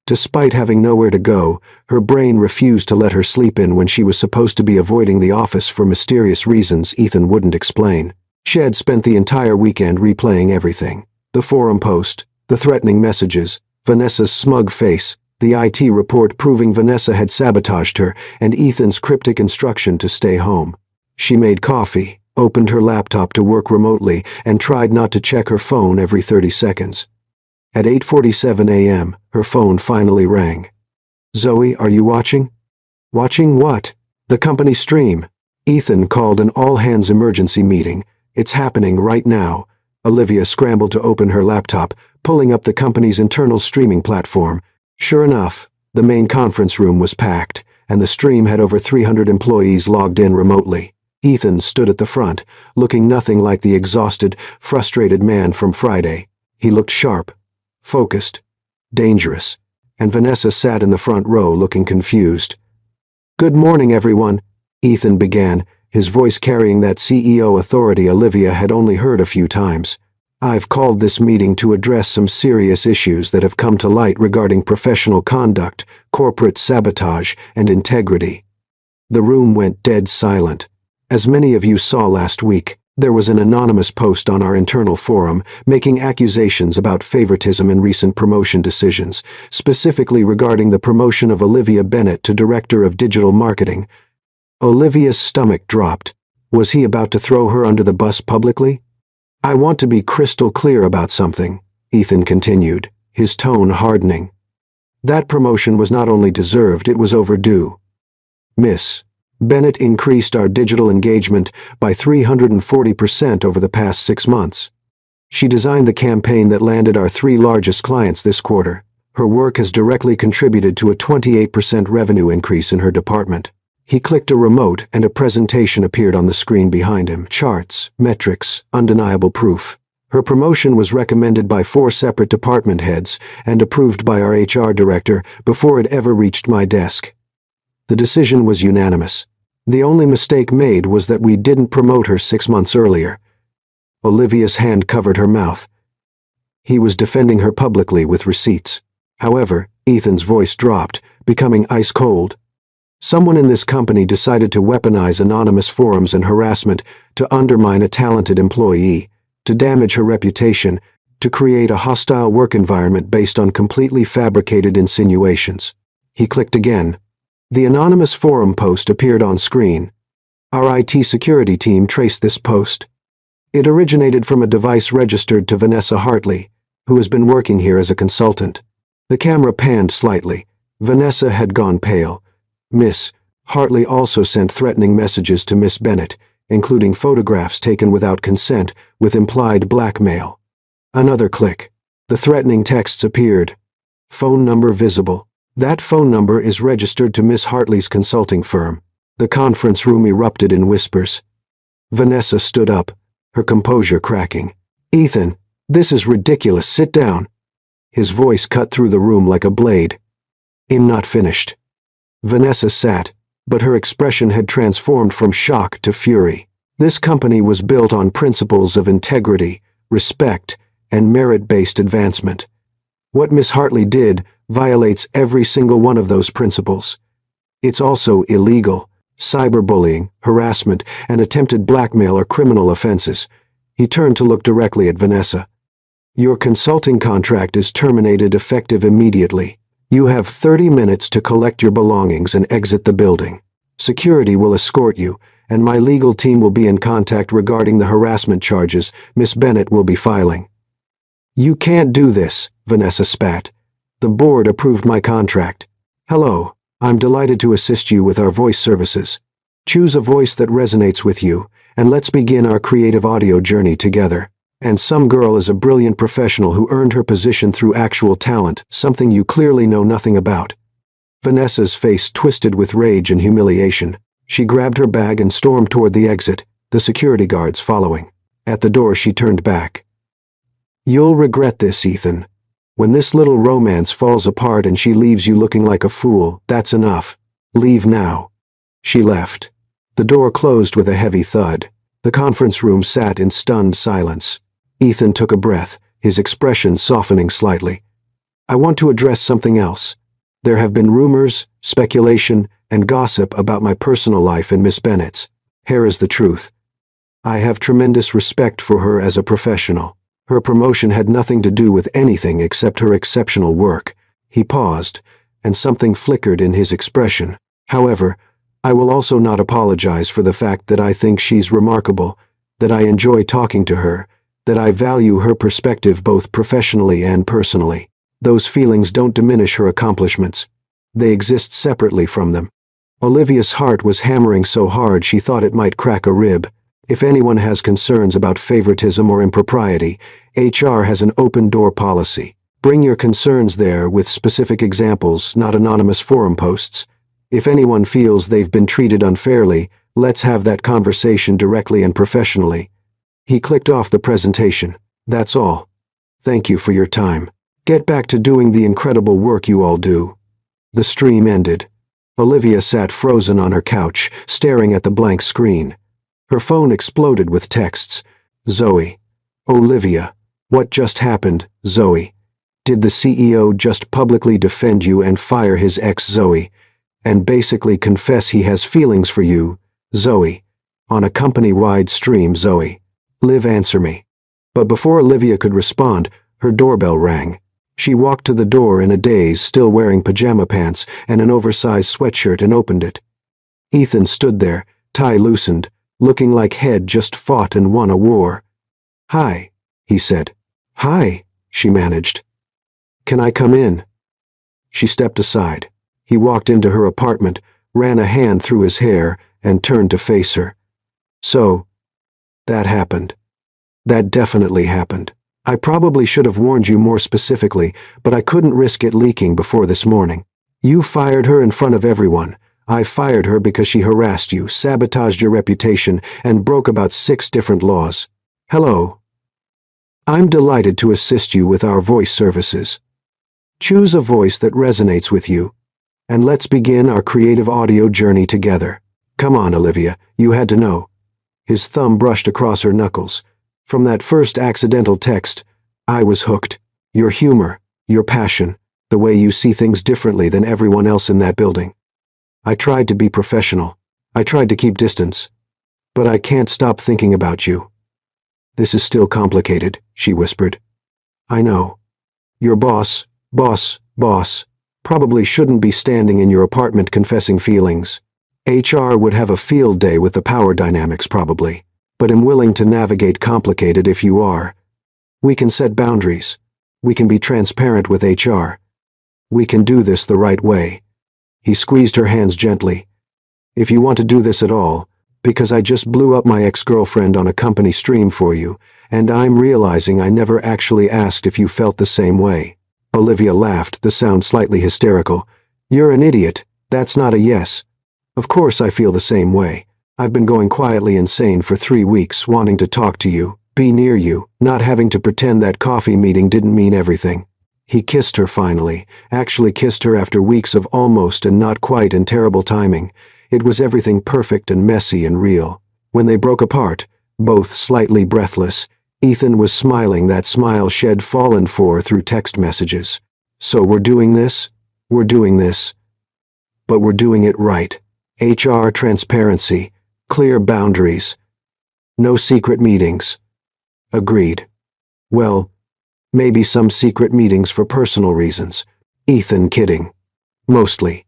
Despite having nowhere to go, her brain refused to let her sleep in when she was supposed to be avoiding the office for mysterious reasons Ethan wouldn't explain. She had spent the entire weekend replaying everything. The forum post, the threatening messages, Vanessa's smug face, the IT report proving Vanessa had sabotaged her, and Ethan's cryptic instruction to stay home. She made coffee, opened her laptop to work remotely, and tried not to check her phone every 30 seconds. At 8:47 a.m., her phone finally rang. Zoe, are you watching? Watching what? The company stream. Ethan called an all-hands emergency meeting. It's happening right now. Olivia scrambled to open her laptop, pulling up the company's internal streaming platform. Sure enough, the main conference room was packed, and the stream had over 300 employees logged in remotely. Ethan stood at the front, looking nothing like the exhausted, frustrated man from Friday. He looked sharp, focused, dangerous, and Vanessa sat in the front row looking confused. Good morning, everyone, Ethan began, his voice carrying that CEO authority Olivia had only heard a few times. I've called this meeting to address some serious issues that have come to light regarding professional conduct, corporate sabotage, and integrity. The room went dead silent. As many of you saw last week, There was an anonymous post on our internal forum making accusations about favoritism in recent promotion decisions, specifically regarding the promotion of Olivia Bennett to Director of Digital Marketing. Olivia's stomach dropped. Was he about to throw her under the bus publicly? I want to be crystal clear about something, Ethan continued, his tone hardening. That promotion was not only deserved, it was overdue. Miss Bennett increased our digital engagement by 340% over the past 6 months. She designed the campaign that landed our 3 largest clients this quarter. Her work has directly contributed to a 28% revenue increase in her department. He clicked a remote and a presentation appeared on the screen behind him. Charts, metrics, undeniable proof. Her promotion was recommended by 4 separate department heads and approved by our HR director before it ever reached my desk. The decision was unanimous. The only mistake made was that we didn't promote her 6 months earlier. Olivia's hand covered her mouth. He was defending her publicly with receipts. However, Ethan's voice dropped, becoming ice cold. Someone in this company decided to weaponize anonymous forums and harassment to undermine a talented employee, to damage her reputation, to create a hostile work environment based on completely fabricated insinuations. He clicked again. The anonymous forum post appeared on screen. Our IT security team traced this post. It originated from a device registered to Vanessa Hartley, who has been working here as a consultant. The camera panned slightly. Vanessa had gone pale. Miss Hartley also sent threatening messages to Miss Bennett, including photographs taken without consent with implied blackmail. Another click. The threatening texts appeared. Phone number visible. That phone number is registered to Miss Hartley's consulting firm. The conference room erupted in whispers. Vanessa stood up, her composure cracking. Ethan, this is ridiculous. Sit down. His voice cut through the room like a blade. I'm not finished. Vanessa sat, but her expression had transformed from shock to fury. This company was built on principles of integrity, respect, and merit-based advancement. What Miss Hartley did violates every single one of those principles. It's also illegal. Cyberbullying, harassment, and attempted blackmail are criminal offenses. He turned to look directly at Vanessa. Your consulting contract is terminated effective immediately. You have 30 minutes to collect your belongings and exit the building. Security will escort you, and my legal team will be in contact regarding the harassment charges Miss Bennett will be filing. You can't do this, Vanessa spat. The board approved my contract. Hello, I'm delighted to assist you with our voice services. Choose a voice that resonates with you, and let's begin our creative audio journey together. And some girl is a brilliant professional who earned her position through actual talent, something you clearly know nothing about. Vanessa's face twisted with rage and humiliation. She grabbed her bag and stormed toward the exit, the security guards following. At the door she turned back. You'll regret this, Ethan. When this little romance falls apart and she leaves you looking like a fool, that's enough. Leave now. She left. The door closed with a heavy thud. The conference room sat in stunned silence. Ethan took a breath, his expression softening slightly. I want to address something else. There have been rumors, speculation, and gossip about my personal life and Miss Bennett's. Here is the truth. I have tremendous respect for her as a professional. Her promotion had nothing to do with anything except her exceptional work. He paused, and something flickered in his expression. However, I will also not apologize for the fact that I think she's remarkable, that I enjoy talking to her, that I value her perspective both professionally and personally. Those feelings don't diminish her accomplishments. They exist separately from them. Olivia's heart was hammering so hard she thought it might crack a rib. If anyone has concerns about favoritism or impropriety, HR has an open-door policy. Bring your concerns there with specific examples, not anonymous forum posts. If anyone feels they've been treated unfairly, let's have that conversation directly and professionally. He clicked off the presentation. That's all. Thank you for your time. Get back to doing the incredible work you all do. The stream ended. Olivia sat frozen on her couch, staring at the blank screen. Her phone exploded with texts. Zoe. Olivia. What just happened, Zoe? Did the CEO just publicly defend you and fire his ex, Zoe? And basically confess he has feelings for you, Zoe? On a company-wide stream, Zoe. Liv, answer me. But before Olivia could respond, her doorbell rang. She walked to the door in a daze, still wearing pajama pants and an oversized sweatshirt, and opened it. Ethan stood there, tie loosened, looking like he'd just fought and won a war. "Hi," he said. "Hi," she managed. "Can I come in?" She stepped aside. He walked into her apartment, ran a hand through his hair, and turned to face her. "So, that happened. That definitely happened. I probably should have warned you more specifically, but I couldn't risk it leaking before this morning. You fired her in front of everyone. I fired her because she harassed you, sabotaged your reputation, and broke about 6 different laws. Hello. I'm delighted to assist you with our voice services. Choose a voice that resonates with you, and let's begin our creative audio journey together. Come on, Olivia, you had to know." His thumb brushed across her knuckles. "From that first accidental text, I was hooked. Your humor, your passion, the way you see things differently than everyone else in that building. I tried to be professional. I tried to keep distance. But I can't stop thinking about you." "This is still complicated," she whispered. "I know. Your boss, probably shouldn't be standing in your apartment confessing feelings. HR would have a field day with the power dynamics probably, but I'm willing to navigate complicated if you are. We can set boundaries. We can be transparent with HR. We can do this the right way." He squeezed her hands gently. "If you want to do this at all, because I just blew up my ex-girlfriend on a company stream for you, and I'm realizing I never actually asked if you felt the same way." Olivia laughed, the sound slightly hysterical. "You're an idiot. That's not a yes. Of course I feel the same way. I've been going quietly insane for 3 weeks, wanting to talk to you, be near you, not having to pretend that coffee meeting didn't mean everything." He kissed her finally, actually kissed her after weeks of almost and not quite and terrible timing. It was everything perfect and messy and real. When they broke apart, both slightly breathless, Ethan was smiling, that smile she'd fallen for through text messages. "So we're doing this? We're doing this. But we're doing it right. HR transparency, clear boundaries. No secret meetings." "Agreed. Well, maybe some secret meetings for personal reasons." Ethan kidding. "Mostly."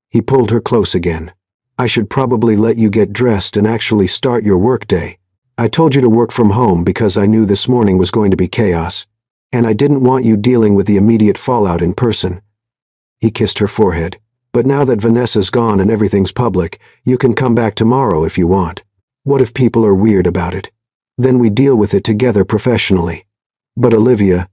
He pulled her close again. "I should probably let you get dressed and actually start your workday. I told you to work from home because I knew this morning was going to be chaos, and I didn't want you dealing with the immediate fallout in person." He kissed her forehead. "But now that Vanessa's gone and everything's public, you can come back tomorrow if you want. What if people are weird about it? Then we deal with it together professionally. But Olivia,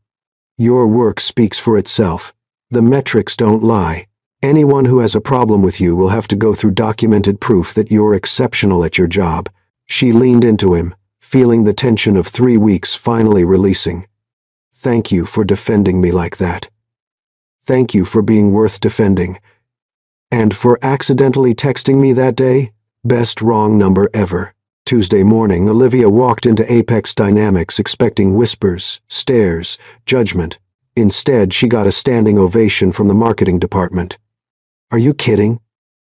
your work speaks for itself. The metrics don't lie. Anyone who has a problem with you will have to go through documented proof that you're exceptional at your job." She leaned into him, feeling the tension of 3 weeks finally releasing. "Thank you for defending me like that. Thank you for being worth defending. And for accidentally texting me that day, best wrong number ever." Tuesday morning, Olivia walked into Apex Dynamics expecting whispers, stares, judgment. Instead, she got a standing ovation from the marketing department. "Are you kidding?"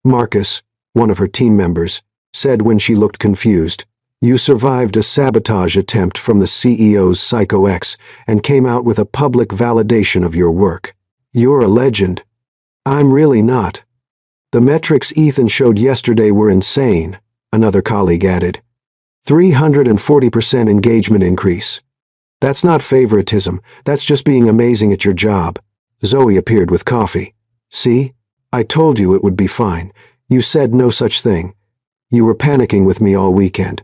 Marcus, one of her team members, said when she looked confused. "You survived a sabotage attempt from the CEO's Psycho X and came out with a public validation of your work. You're a legend." "I'm really not. The metrics Ethan showed yesterday were insane," another colleague added. 340% engagement increase. "That's not favoritism, that's just being amazing at your job." Zoe appeared with coffee. "See? I told you it would be fine. You said no such thing. You were panicking with me all weekend."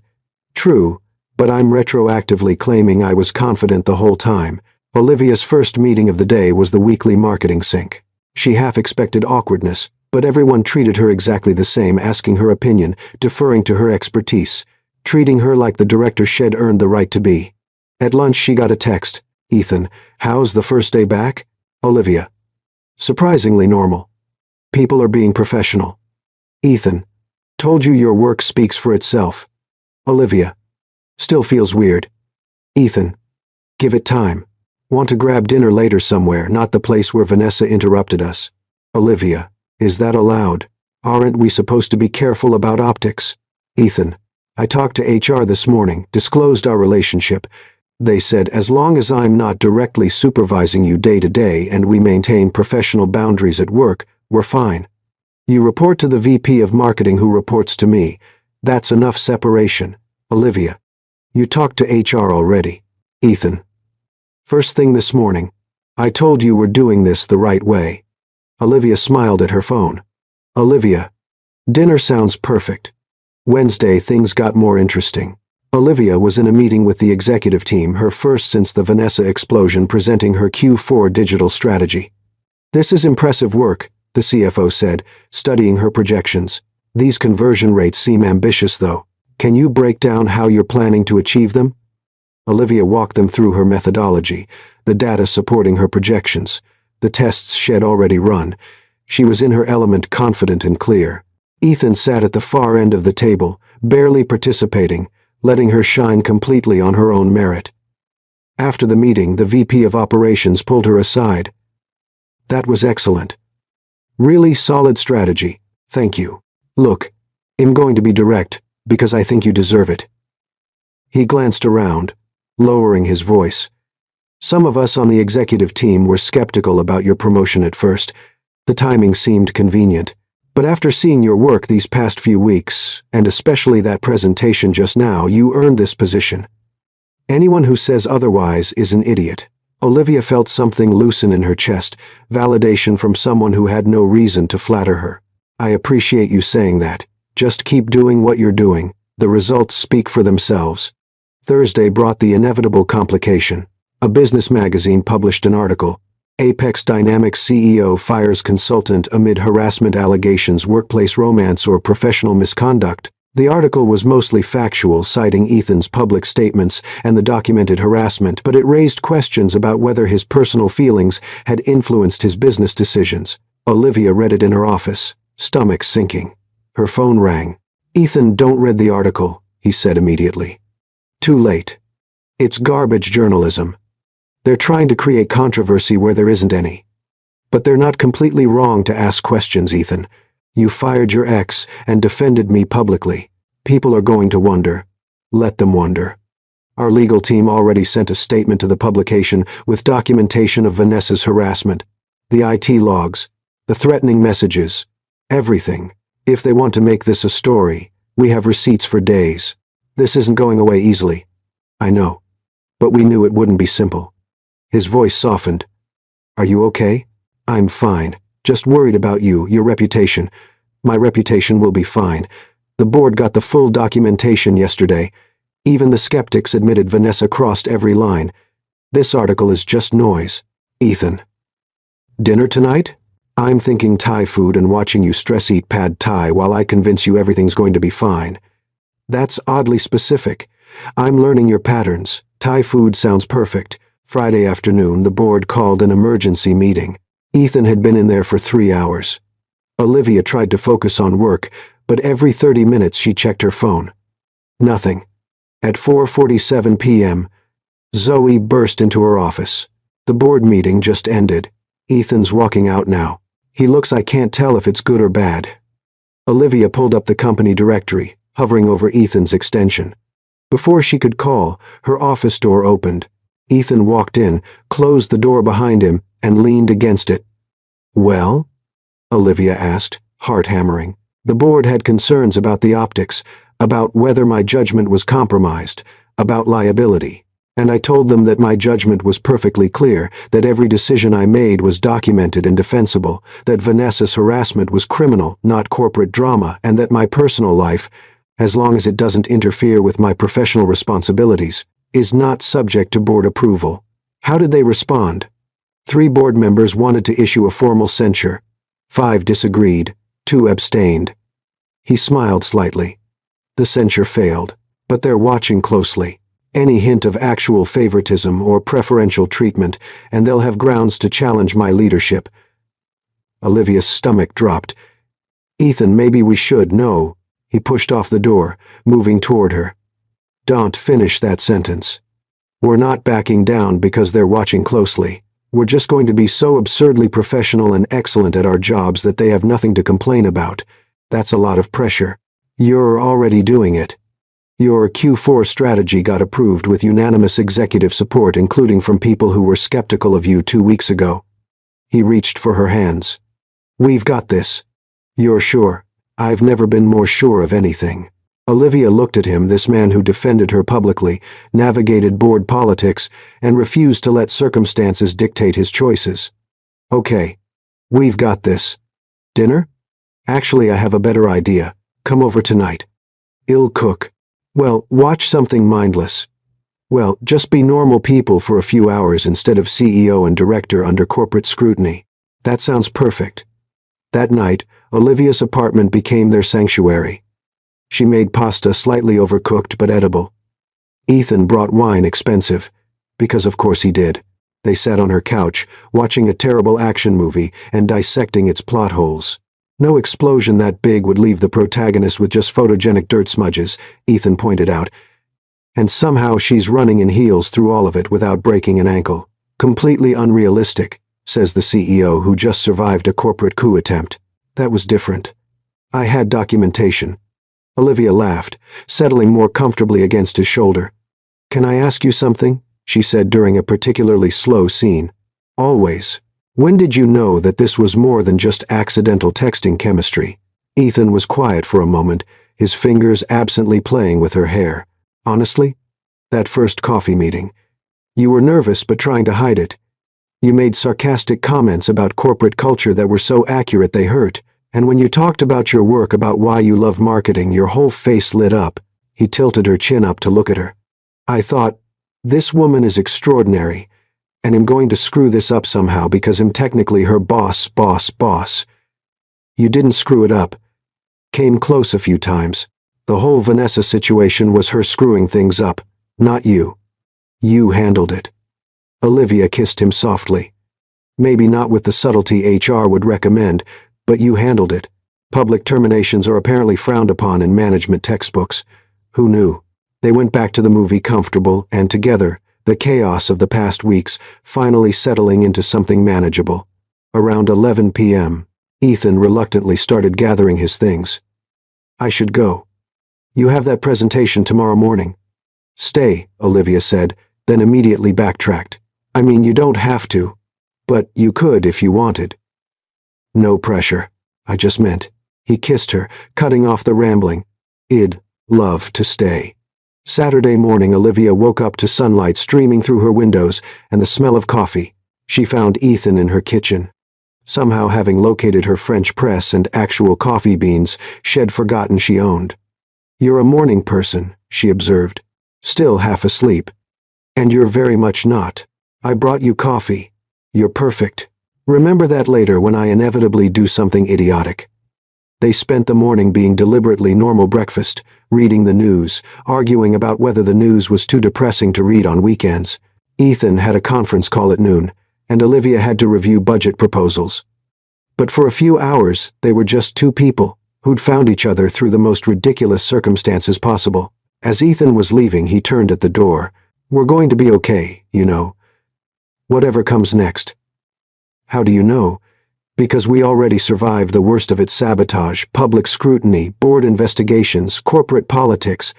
"True, but I'm retroactively claiming I was confident the whole time." Olivia's first meeting of the day was the weekly marketing sync. She half expected awkwardness, but everyone treated her exactly the same, asking her opinion, deferring to her expertise, treating her like the director she'd earned the right to be. At lunch she got a text. "Ethan, how's the first day back?" Olivia. "Surprisingly normal. People are being professional." Ethan. "Told you your work speaks for itself." Olivia. "Still feels weird." Ethan. "Give it time. Want to grab dinner later somewhere, not the place where Vanessa interrupted us." Olivia. "Is that allowed? Aren't we supposed to be careful about optics?" Ethan. I talked to HR this morning, disclosed our relationship. They said as long as I'm not directly supervising you day to day and we maintain professional boundaries at work, we're fine. You report to the VP of Marketing who reports to me. That's enough separation. Olivia. You talked to HR already. Ethan. First thing this morning. I told you we're doing this the right way. Olivia smiled at her phone. Olivia. Dinner sounds perfect. Wednesday things got more interesting. Olivia was in a meeting with the executive team, her first since the Vanessa explosion, presenting her Q4 digital strategy. This is impressive work, the CFO said, studying her projections. These conversion rates seem ambitious though. Can you break down how you're planning to achieve them? Olivia walked them through her methodology, the data supporting her projections, the tests she had already run. She was in her element, confident and clear. Ethan sat at the far end of the table, barely participating, letting her shine completely on her own merit. After the meeting, the VP of Operations pulled her aside. That was excellent. Really solid strategy, thank you. Look, I'm going to be direct, because I think you deserve it. He glanced around, lowering his voice. Some of us on the executive team were skeptical about your promotion at first. The timing seemed convenient. But after seeing your work these past few weeks, and especially that presentation just now, you earned this position. Anyone who says otherwise is an idiot. Olivia felt something loosen in her chest, validation from someone who had no reason to flatter her. I appreciate you saying that. Just keep doing what you're doing. The results speak for themselves. Thursday brought the inevitable complication. A business magazine published an article. Apex Dynamics CEO fires consultant amid harassment allegations, workplace romance or professional misconduct. The article was mostly factual, citing Ethan's public statements and the documented harassment, but it raised questions about whether his personal feelings had influenced his business decisions. Olivia read it in her office, stomach sinking. Her phone rang. Ethan, don't read the article, he said immediately. Too late. It's garbage journalism. They're trying to create controversy where there isn't any. But they're not completely wrong to ask questions, Ethan. You fired your ex and defended me publicly. People are going to wonder. Let them wonder. Our legal team already sent a statement to the publication with documentation of Vanessa's harassment. The IT logs, the threatening messages, everything. If they want to make this a story, we have receipts for days. This isn't going away easily. I know. But we knew it wouldn't be simple. His voice softened. Are you okay? I'm fine. Just worried about you, your reputation. My reputation will be fine. The board got the full documentation yesterday. Even the skeptics admitted Vanessa crossed every line. This article is just noise. Ethan. Dinner tonight? I'm thinking Thai food and watching you stress eat pad Thai while I convince you everything's going to be fine. That's oddly specific. I'm learning your patterns. Thai food sounds perfect. Friday afternoon, the board called an emergency meeting. Ethan had been in there for 3 hours. Olivia tried to focus on work, but every 30 minutes she checked her phone. Nothing. At 4:47 p.m., Zoe burst into her office. The board meeting just ended. Ethan's walking out now. He looks, I can't tell if it's good or bad. Olivia pulled up the company directory, hovering over Ethan's extension. Before she could call, her office door opened. Ethan walked in, closed the door behind him, and leaned against it. Well? Olivia asked, heart hammering. The board had concerns about the optics, about whether my judgment was compromised, about liability. And I told them that my judgment was perfectly clear, that every decision I made was documented and defensible, that Vanessa's harassment was criminal, not corporate drama, and that my personal life, as long as it doesn't interfere with my professional responsibilities, is not subject to board approval. How did they respond? 3 board members wanted to issue a formal censure. 5 disagreed. 2 abstained. He smiled slightly. The censure failed, but they're watching closely. Any hint of actual favoritism or preferential treatment, and they'll have grounds to challenge my leadership. Olivia's stomach dropped. Ethan, maybe we should know. He pushed off the door, moving toward her. Don't finish that sentence. We're not backing down because they're watching closely. We're just going to be so absurdly professional and excellent at our jobs that they have nothing to complain about. That's a lot of pressure. You're already doing it. Your Q4 strategy got approved with unanimous executive support, including from people who were skeptical of you 2 weeks ago. He reached for her hands. We've got this. You're sure? I've never been more sure of anything. Olivia looked at him, this man who defended her publicly, navigated board politics, and refused to let circumstances dictate his choices. Okay. We've got this. Dinner? Actually, I have a better idea. Come over tonight. I'll cook. Well, watch something mindless. Well, just be normal people for a few hours instead of CEO and director under corporate scrutiny. That sounds perfect. That night, Olivia's apartment became their sanctuary. She made pasta slightly overcooked but edible. Ethan brought wine expensive, because of course he did. They sat on her couch, watching a terrible action movie and dissecting its plot holes. No explosion that big would leave the protagonist with just photogenic dirt smudges, Ethan pointed out. And somehow she's running in heels through all of it without breaking an ankle. Completely unrealistic, says the CEO who just survived a corporate coup attempt. That was different. I had documentation. Olivia laughed, settling more comfortably against his shoulder. Can I ask you something? She said during a particularly slow scene. Always. When did you know that this was more than just accidental texting chemistry? Ethan was quiet for a moment, his fingers absently playing with her hair. Honestly? That first coffee meeting. You were nervous but trying to hide it. You made sarcastic comments about corporate culture that were so accurate they hurt, and when you talked about your work, about why you love marketing, your whole face lit up. He tilted her chin up to look at her. I thought, this woman is extraordinary, and I'm going to screw this up somehow because I'm technically her boss. You didn't screw it up. Came close a few times. The whole Vanessa situation was her screwing things up, not you. You handled it. Olivia kissed him softly. Maybe not with the subtlety HR would recommend, but you handled it. Public terminations are apparently frowned upon in management textbooks. Who knew? They went back to the movie comfortable, and together, the chaos of the past weeks finally settling into something manageable. Around 11 p.m., Ethan reluctantly started gathering his things. I should go. You have that presentation tomorrow morning. Stay, Olivia said, then immediately backtracked. I mean, you don't have to, but you could if you wanted. No pressure. I just meant. He kissed her, cutting off the rambling. I'd love to stay. Saturday morning, Olivia woke up to sunlight streaming through her windows and the smell of coffee. She found Ethan in her kitchen. Somehow, having located her French press and actual coffee beans she'd forgotten she owned. You're a morning person, she observed. Still half asleep. And you're very much not. I brought you coffee. You're perfect. Remember that later when I inevitably do something idiotic. They spent the morning being deliberately normal breakfast, reading the news, arguing about whether the news was too depressing to read on weekends. Ethan had a conference call at noon, and Olivia had to review budget proposals. But for a few hours, they were just two people who'd found each other through the most ridiculous circumstances possible. As Ethan was leaving, he turned at the door. We're going to be okay, you know. Whatever comes next. How do you know? Because we already survived the worst of it: sabotage, public scrutiny, board investigations, corporate politics.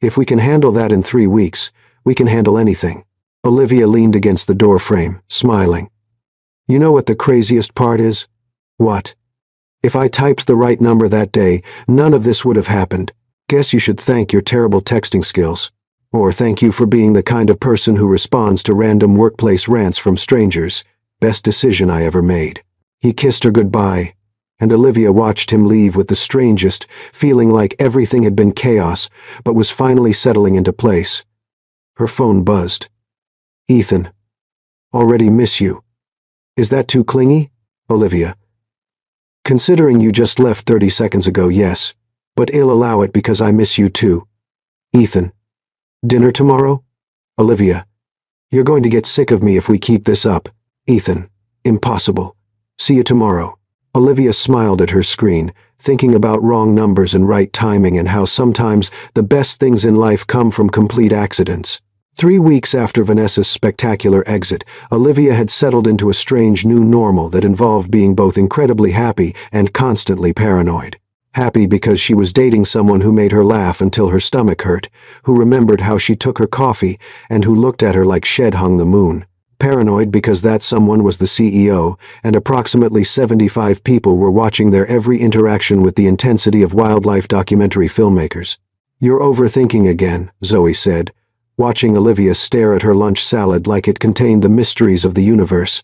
If we can handle that in 3 weeks, we can handle anything. Olivia leaned against the door frame, smiling. You know what the craziest part is? What? If I typed the right number that day, none of this would have happened. Guess you should thank your terrible texting skills. Or thank you for being the kind of person who responds to random workplace rants from strangers. Best decision I ever made. He kissed her goodbye, and Olivia watched him leave with the strangest, feeling like everything had been chaos, but was finally settling into place. Her phone buzzed. Ethan. Already miss you. Is that too clingy? Olivia. Considering you just left 30 seconds ago, yes, but I'll allow it because I miss you too. Ethan. Dinner tomorrow? Olivia. You're going to get sick of me if we keep this up. Ethan. Impossible. See you tomorrow. Olivia smiled at her screen, thinking about wrong numbers and right timing and how sometimes the best things in life come from complete accidents. 3 weeks after Vanessa's spectacular exit, Olivia had settled into a strange new normal that involved being both incredibly happy and constantly paranoid. Happy because she was dating someone who made her laugh until her stomach hurt, who remembered how she took her coffee, and who looked at her like she'd hung the moon. Paranoid because that someone was the CEO, and approximately 75 people were watching their every interaction with the intensity of wildlife documentary filmmakers. "You're overthinking again," Zoe said, watching Olivia stare at her lunch salad like it contained the mysteries of the universe.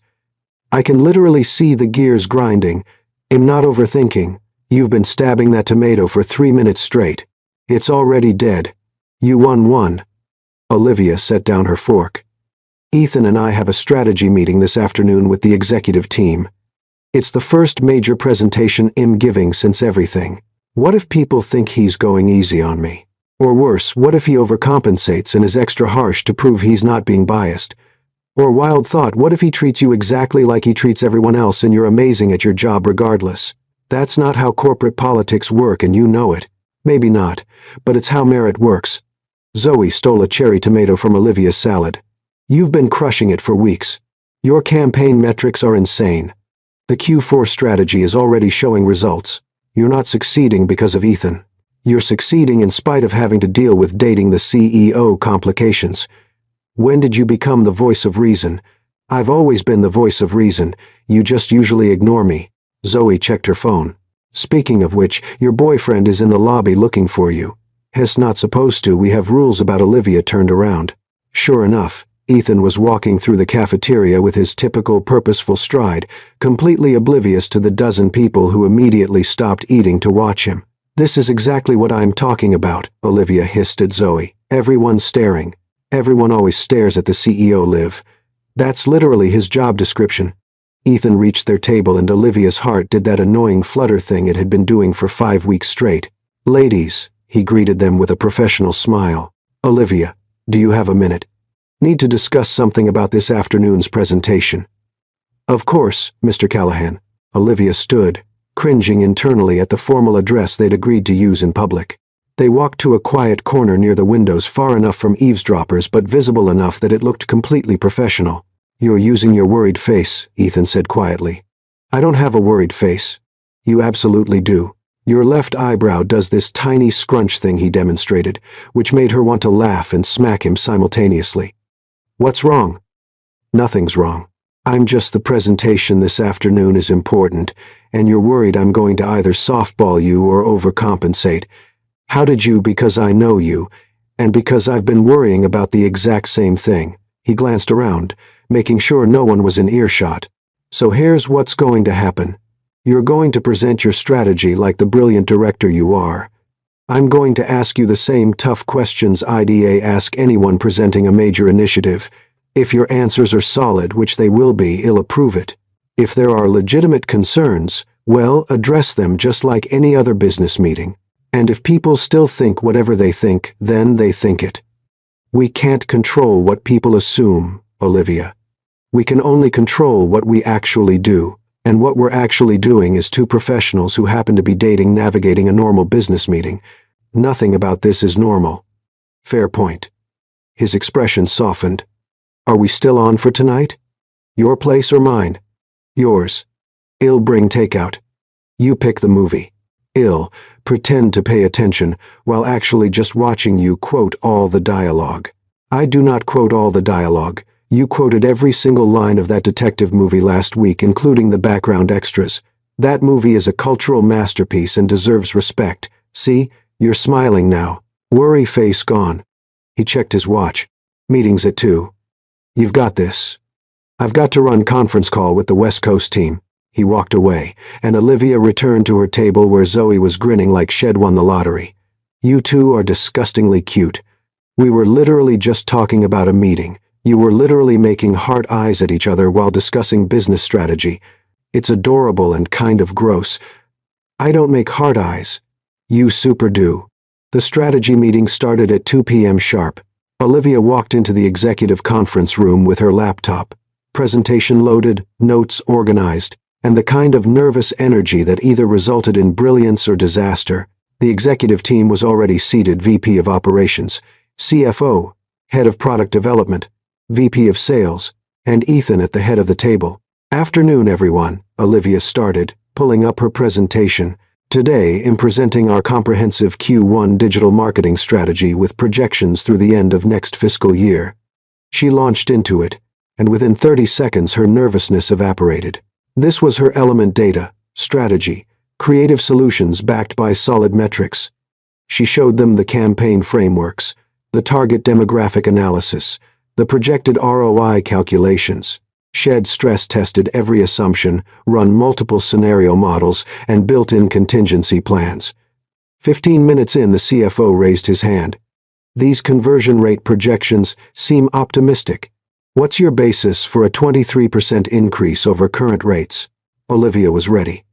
"I can literally see the gears grinding. I'm not overthinking. You've been stabbing that tomato for 3 minutes straight. It's already dead. You won. Olivia set down her fork. "Ethan and I have a strategy meeting this afternoon with the executive team. It's the first major presentation I'm giving since everything. What if people think he's going easy on me? Or worse, what if he overcompensates and is extra harsh to prove he's not being biased? Or wild thought, what if he treats you exactly like he treats everyone else and you're amazing at your job regardless? That's not how corporate politics work and you know it. Maybe not, but it's how merit works." Zoe stole a cherry tomato from Olivia's salad. "You've been crushing it for weeks. Your campaign metrics are insane. The Q4 strategy is already showing results. You're not succeeding because of Ethan. You're succeeding in spite of having to deal with dating the CEO complications. When did you become the voice of reason?" "I've always been the voice of reason. You just usually ignore me." Zoe checked her phone. "Speaking of which, your boyfriend is in the lobby looking for you." "He's not supposed to. We have rules about." Olivia turned around. Sure enough, Ethan was walking through the cafeteria with his typical purposeful stride, completely oblivious to the dozen people who immediately stopped eating to watch him. "This is exactly what I'm talking about," Olivia hissed at Zoe. "Everyone's staring. Everyone always stares at the CEO, Liv. That's literally his job description." Ethan reached their table and Olivia's heart did that annoying flutter thing it had been doing for 5 weeks straight. "Ladies," he greeted them with a professional smile. "Olivia, do you have a minute? Need to discuss something about this afternoon's presentation." "Of course, Mr. Callahan." Olivia stood, cringing internally at the formal address they'd agreed to use in public. They walked to a quiet corner near the windows, far enough from eavesdroppers but visible enough that it looked completely professional. "You're using your worried face," Ethan said quietly. "I don't have a worried face." "You absolutely do. Your left eyebrow does this tiny scrunch thing," he demonstrated, which made her want to laugh and smack him simultaneously. "What's wrong?" "Nothing's wrong. The presentation this afternoon is important, and you're worried I'm going to either softball you or overcompensate. How did you? Because I know you, and because I've been worrying about the exact same thing." He glanced around, making sure no one was in earshot. "So here's what's going to happen. You're going to present your strategy like the brilliant director you are. I'm going to ask you the same tough questions I'd ask anyone presenting a major initiative. If your answers are solid, which they will be, I'll approve it. If there are legitimate concerns, well, address them just like any other business meeting. And if people still think whatever they think, then they think it. We can't control what people assume, Olivia. We can only control what we actually do, and what we're actually doing is two professionals who happen to be dating navigating a normal business meeting. Nothing about this is normal." "Fair point." His expression softened. "Are we still on for tonight? Your place or mine?" "Yours. I'll bring takeout. You pick the movie. I'll pretend to pay attention while actually just watching you quote all the dialogue." "I do not quote all the dialogue. You quoted every single line of that detective movie last week, including the background extras. That movie is a cultural masterpiece and deserves respect. See, you're smiling now. Worry face gone." He checked his watch. "Meeting's at 2. You've got this. I've got to run conference call with the West Coast team." He walked away, and Olivia returned to her table where Zoe was grinning like she'd won the lottery. "You two are disgustingly cute. We were literally just talking about a meeting. You were literally making heart eyes at each other while discussing business strategy. It's adorable and kind of gross. I don't make heart eyes. You super do." The strategy meeting started at 2 p.m. sharp. Olivia walked into the executive conference room with her laptop. Presentation loaded, notes organized, and the kind of nervous energy that either resulted in brilliance or disaster. The executive team was already seated: VP of Operations, CFO, Head of Product Development, VP of Sales, and Ethan at the head of the table. "Afternoon, everyone," Olivia started, pulling up her presentation. Today, in presenting our comprehensive Q1 digital marketing strategy with projections through the end of next fiscal year. She launched into it, and within 30 seconds her nervousness evaporated. This was her element: data, strategy, creative solutions backed by solid metrics. She showed them the campaign frameworks, the target demographic analysis, the projected ROI calculations. Shed stress-tested every assumption, run multiple scenario models, and built-in contingency plans. 15 minutes in, the CFO raised his hand. These conversion rate projections seem optimistic. What's your basis for a 23% increase over current rates? Olivia was ready.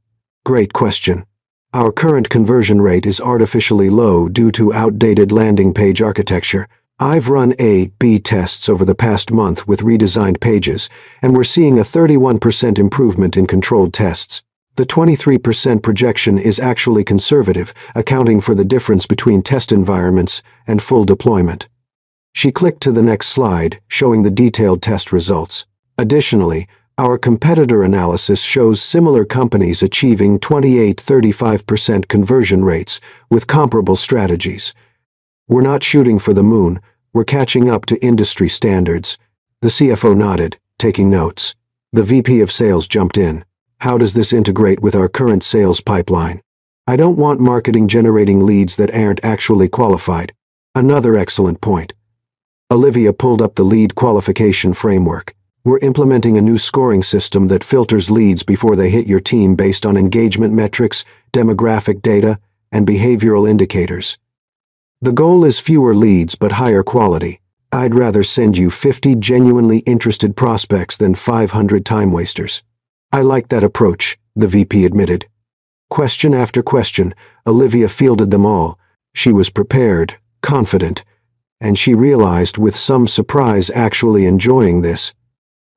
Great question. Our current conversion rate is artificially low due to outdated landing page architecture. I've run A/B tests over the past month with redesigned pages, and we're seeing a 31% improvement in controlled tests. The 23% projection is actually conservative, accounting for the difference between test environments and full deployment. She clicked to the next slide, showing the detailed test results. Additionally, our competitor analysis shows similar companies achieving 28-35% conversion rates with comparable strategies. We're not shooting for the moon, we're catching up to industry standards. The CFO nodded, taking notes. The VP of Sales jumped in. How does this integrate with our current sales pipeline? I don't want marketing generating leads that aren't actually qualified. Another excellent point. Olivia pulled up the lead qualification framework. We're implementing a new scoring system that filters leads before they hit your team based on engagement metrics, demographic data, and behavioral indicators. The goal is fewer leads but higher quality. I'd rather send you 50 genuinely interested prospects than 500 time wasters. I like that approach, the VP admitted. Question after question, Olivia fielded them all. She was prepared, confident, and she realized with some surprise actually enjoying this.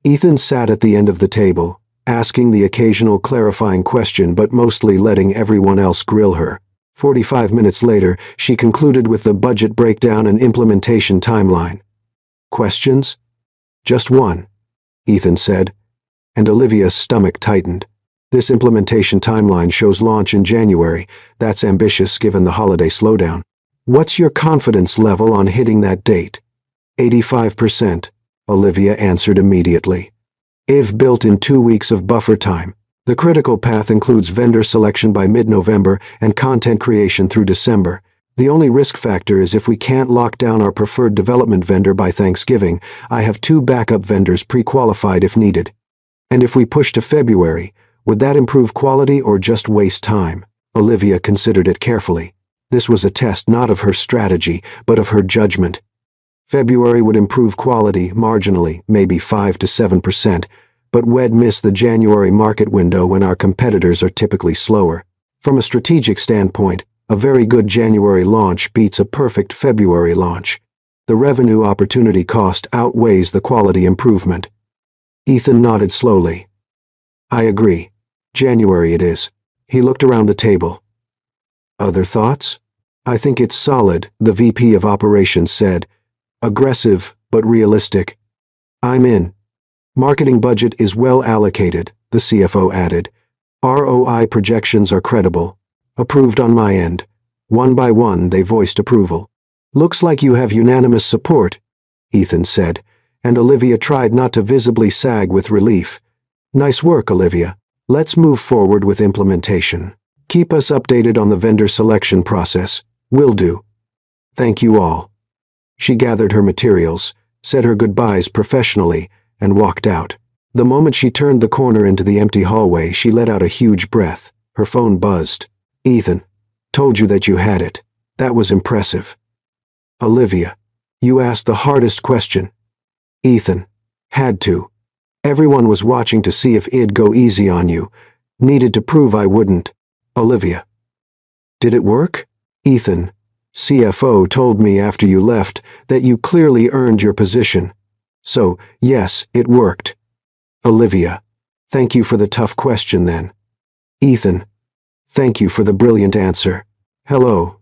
Ethan sat at the end of the table, asking the occasional clarifying question but mostly letting everyone else grill her. 45 minutes later, she concluded with the budget breakdown and implementation timeline. Questions? Just one, Ethan said, and Olivia's stomach tightened. This implementation timeline shows launch in January. That's ambitious given the holiday slowdown. What's your confidence level on hitting that date? 85%, Olivia answered immediately. I've built in 2 weeks of buffer time. The critical path includes vendor selection by mid-November and content creation through December. The only risk factor is if we can't lock down our preferred development vendor by Thanksgiving. I have 2 backup vendors pre-qualified if needed. And if we push to February, would that improve quality or just waste time? Olivia considered it carefully. This was a test not of her strategy, but of her judgment. February would improve quality marginally, maybe 5 to 7%, but we'd miss the January market window when our competitors are typically slower. From a strategic standpoint, a very good January launch beats a perfect February launch. The revenue opportunity cost outweighs the quality improvement. Ethan nodded slowly. I agree. January it is. He looked around the table. Other thoughts? I think it's solid, the VP of Operations said. Aggressive, but realistic. I'm in. Marketing budget is well allocated, the CFO added. ROI projections are credible. Approved on my end. One by one they voiced approval. Looks like you have unanimous support, Ethan said, and Olivia tried not to visibly sag with relief. Nice work, Olivia. Let's move forward with implementation. Keep us updated on the vendor selection process. Will do. Thank you all. She gathered her materials, said her goodbyes professionally, and walked out. The moment she turned the corner into the empty hallway, she let out a huge breath. Her phone buzzed. Ethan, told you that you had it. That was impressive. Olivia, you asked the hardest question. Ethan, had to. Everyone was watching to see if it'd go easy on you. Needed to prove I wouldn't. Olivia. Did it work? Ethan, CFO told me after you left that you clearly earned your position. So, yes, it worked. Olivia, thank you for the tough question then. Ethan, thank you for the brilliant answer. Hello.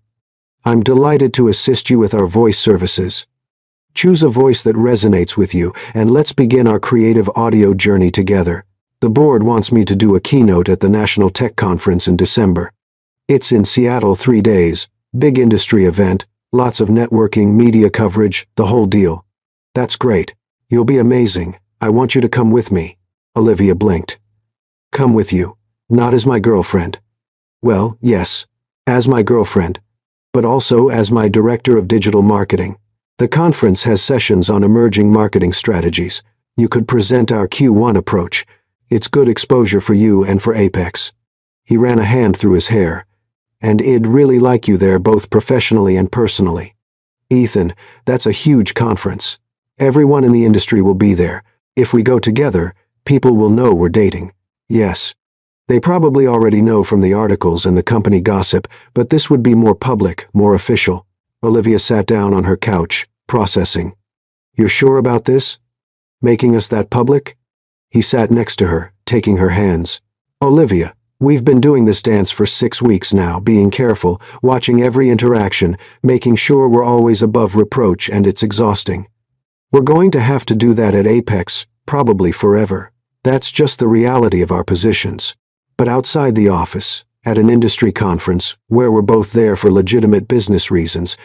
I'm delighted to assist you with our voice services. Choose a voice that resonates with you, and let's begin our creative audio journey together. The board wants me to do a keynote at the National Tech Conference in December. It's in Seattle 3 days, big industry event, lots of networking, media coverage, the whole deal. That's great. You'll be amazing. I want you to come with me. Olivia blinked. Come with you. Not as my girlfriend. Well, yes, as my girlfriend, but also as my director of digital marketing. The conference has sessions on emerging marketing strategies. You could present our Q1 approach. It's good exposure for you and for Apex. He ran a hand through his hair. And I'd really like you there both professionally and personally. Ethan, that's a huge conference. Everyone in the industry will be there. If we go together, people will know we're dating. Yes. They probably already know from the articles and the company gossip, but this would be more public, more official. Olivia sat down on her couch, processing. You're sure about this? Making us that public? He sat next to her, taking her hands. Olivia, we've been doing this dance for 6 weeks now, being careful, watching every interaction, making sure we're always above reproach, and it's exhausting. We're going to have to do that at Apex, probably forever. That's just the reality of our positions. But outside the office, at an industry conference, where we're both there for legitimate business reasons,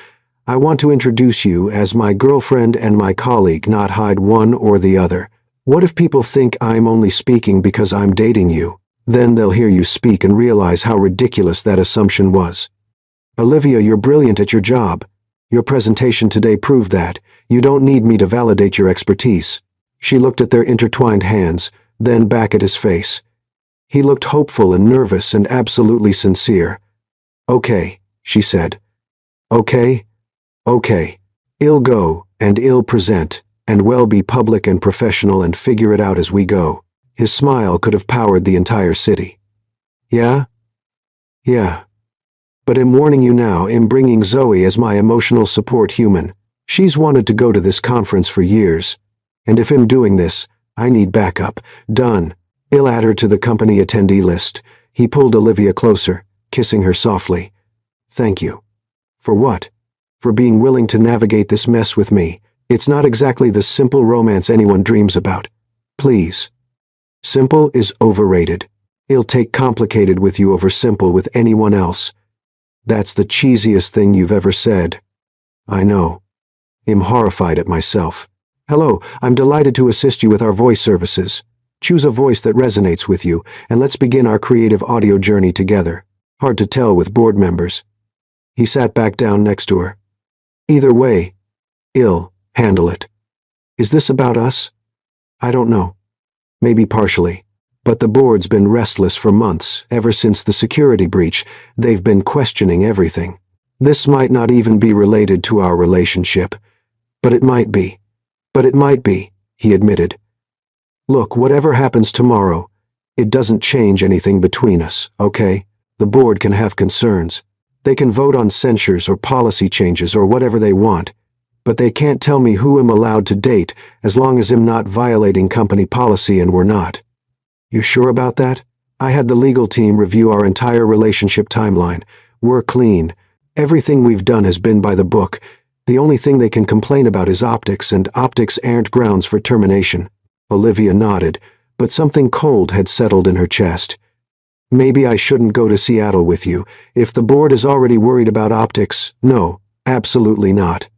I want to introduce you as my girlfriend and my colleague, not hide one or the other. What if people think I'm only speaking because I'm dating you? Then they'll hear you speak and realize how ridiculous that assumption was. Olivia, you're brilliant at your job. Your presentation today proved that. You don't need me to validate your expertise. She looked at their intertwined hands, then back at his face. He looked hopeful and nervous and absolutely sincere. Okay, she said. Okay? Okay. I'll go, and I'll present, and we'll be public and professional and figure it out as we go. His smile could have powered the entire city. Yeah? Yeah. But I'm warning you now, I'm bringing Zoe as my emotional support human. She's wanted to go to this conference for years. And if I'm doing this, I need backup. Done. I'll add her to the company attendee list. He pulled Olivia closer, kissing her softly. Thank you. For what? For being willing to navigate this mess with me. It's not exactly the simple romance anyone dreams about. Please. Simple is overrated. I'll take complicated with you over simple with anyone else. That's the cheesiest thing you've ever said. I know. I'm horrified at myself. Hello, I'm delighted to assist you with our voice services. Choose a voice that resonates with you, and let's begin our creative audio journey together. Hard to tell with board members. He sat back down next to her. Either way, I'll handle it. Is this about us? I don't know. Maybe partially. But the board's been restless for months, ever since the security breach. They've been questioning everything. This might not even be related to our relationship. But it might be. But it might be, he admitted. Look, whatever happens tomorrow, it doesn't change anything between us, okay? The board can have concerns. They can vote on censures or policy changes or whatever they want, but they can't tell me who I'm allowed to date as long as I'm not violating company policy, and we're not. You sure about that? I had the legal team review our entire relationship timeline. We're clean. Everything we've done has been by the book. The only thing they can complain about is optics, and optics aren't grounds for termination. Olivia nodded, but something cold had settled in her chest. Maybe I shouldn't go to Seattle with you. If the board is already worried about optics, no, absolutely not.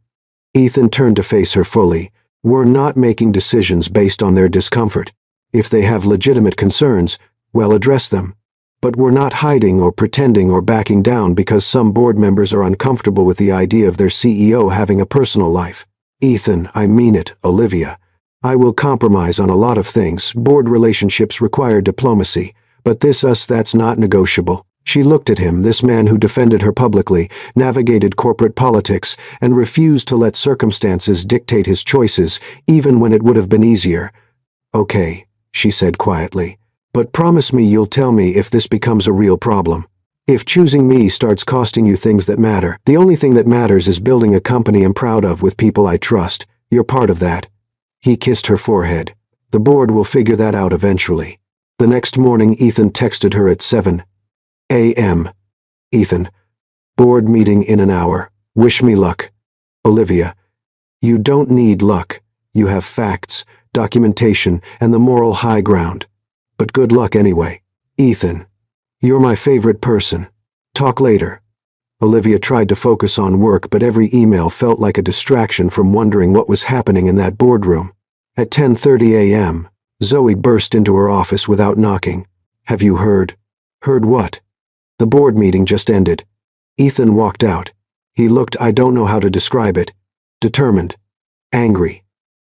Ethan turned to face her fully. We're not making decisions based on their discomfort. If they have legitimate concerns, well, address them. But we're not hiding or pretending or backing down because some board members are uncomfortable with the idea of their CEO having a personal life. Ethan, I mean it, Olivia. I will compromise on a lot of things. Board relationships require diplomacy, but that's not negotiable. She looked at him, this man who defended her publicly, navigated corporate politics, and refused to let circumstances dictate his choices, even when it would have been easier. Okay, she said quietly, but promise me you'll tell me if this becomes a real problem. If choosing me starts costing you things that matter, the only thing that matters is building a company I'm proud of with people I trust. You're part of that. He kissed her forehead. The board will figure that out eventually. The next morning, Ethan texted her at 7 a.m. Ethan, board meeting in an hour. Wish me luck. Olivia, you don't need luck. You have facts, documentation, and the moral high ground. But good luck anyway. Ethan, you're my favorite person. Talk later. Olivia tried to focus on work, but every email felt like a distraction from wondering what was happening in that boardroom. At 10:30 a.m., Zoe burst into her office without knocking. Have you heard? Heard what? The board meeting just ended. Ethan walked out. He looked, I don't know how to describe it. Determined. Angry.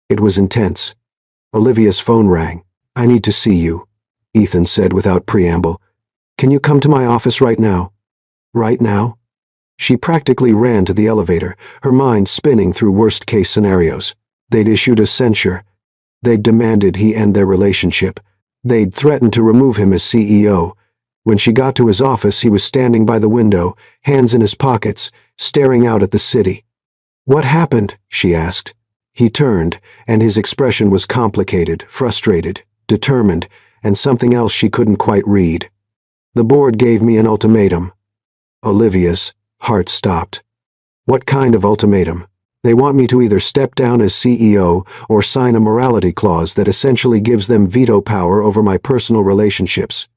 It was intense. Olivia's phone rang. I need to see you, Ethan said without preamble. Can you come to my office right now? Right now? She practically ran to the elevator, her mind spinning through worst-case scenarios. They'd issued a censure. They'd demanded he end their relationship. They'd threatened to remove him as CEO. When she got to his office, he was standing by the window, hands in his pockets, staring out at the city. What happened? She asked. He turned, and his expression was complicated, frustrated, determined, and something else she couldn't quite read. The board gave me an ultimatum. Olivia's heart stopped. What kind of ultimatum? They want me to either step down as CEO or sign a morality clause that essentially gives them veto power over my personal relationships.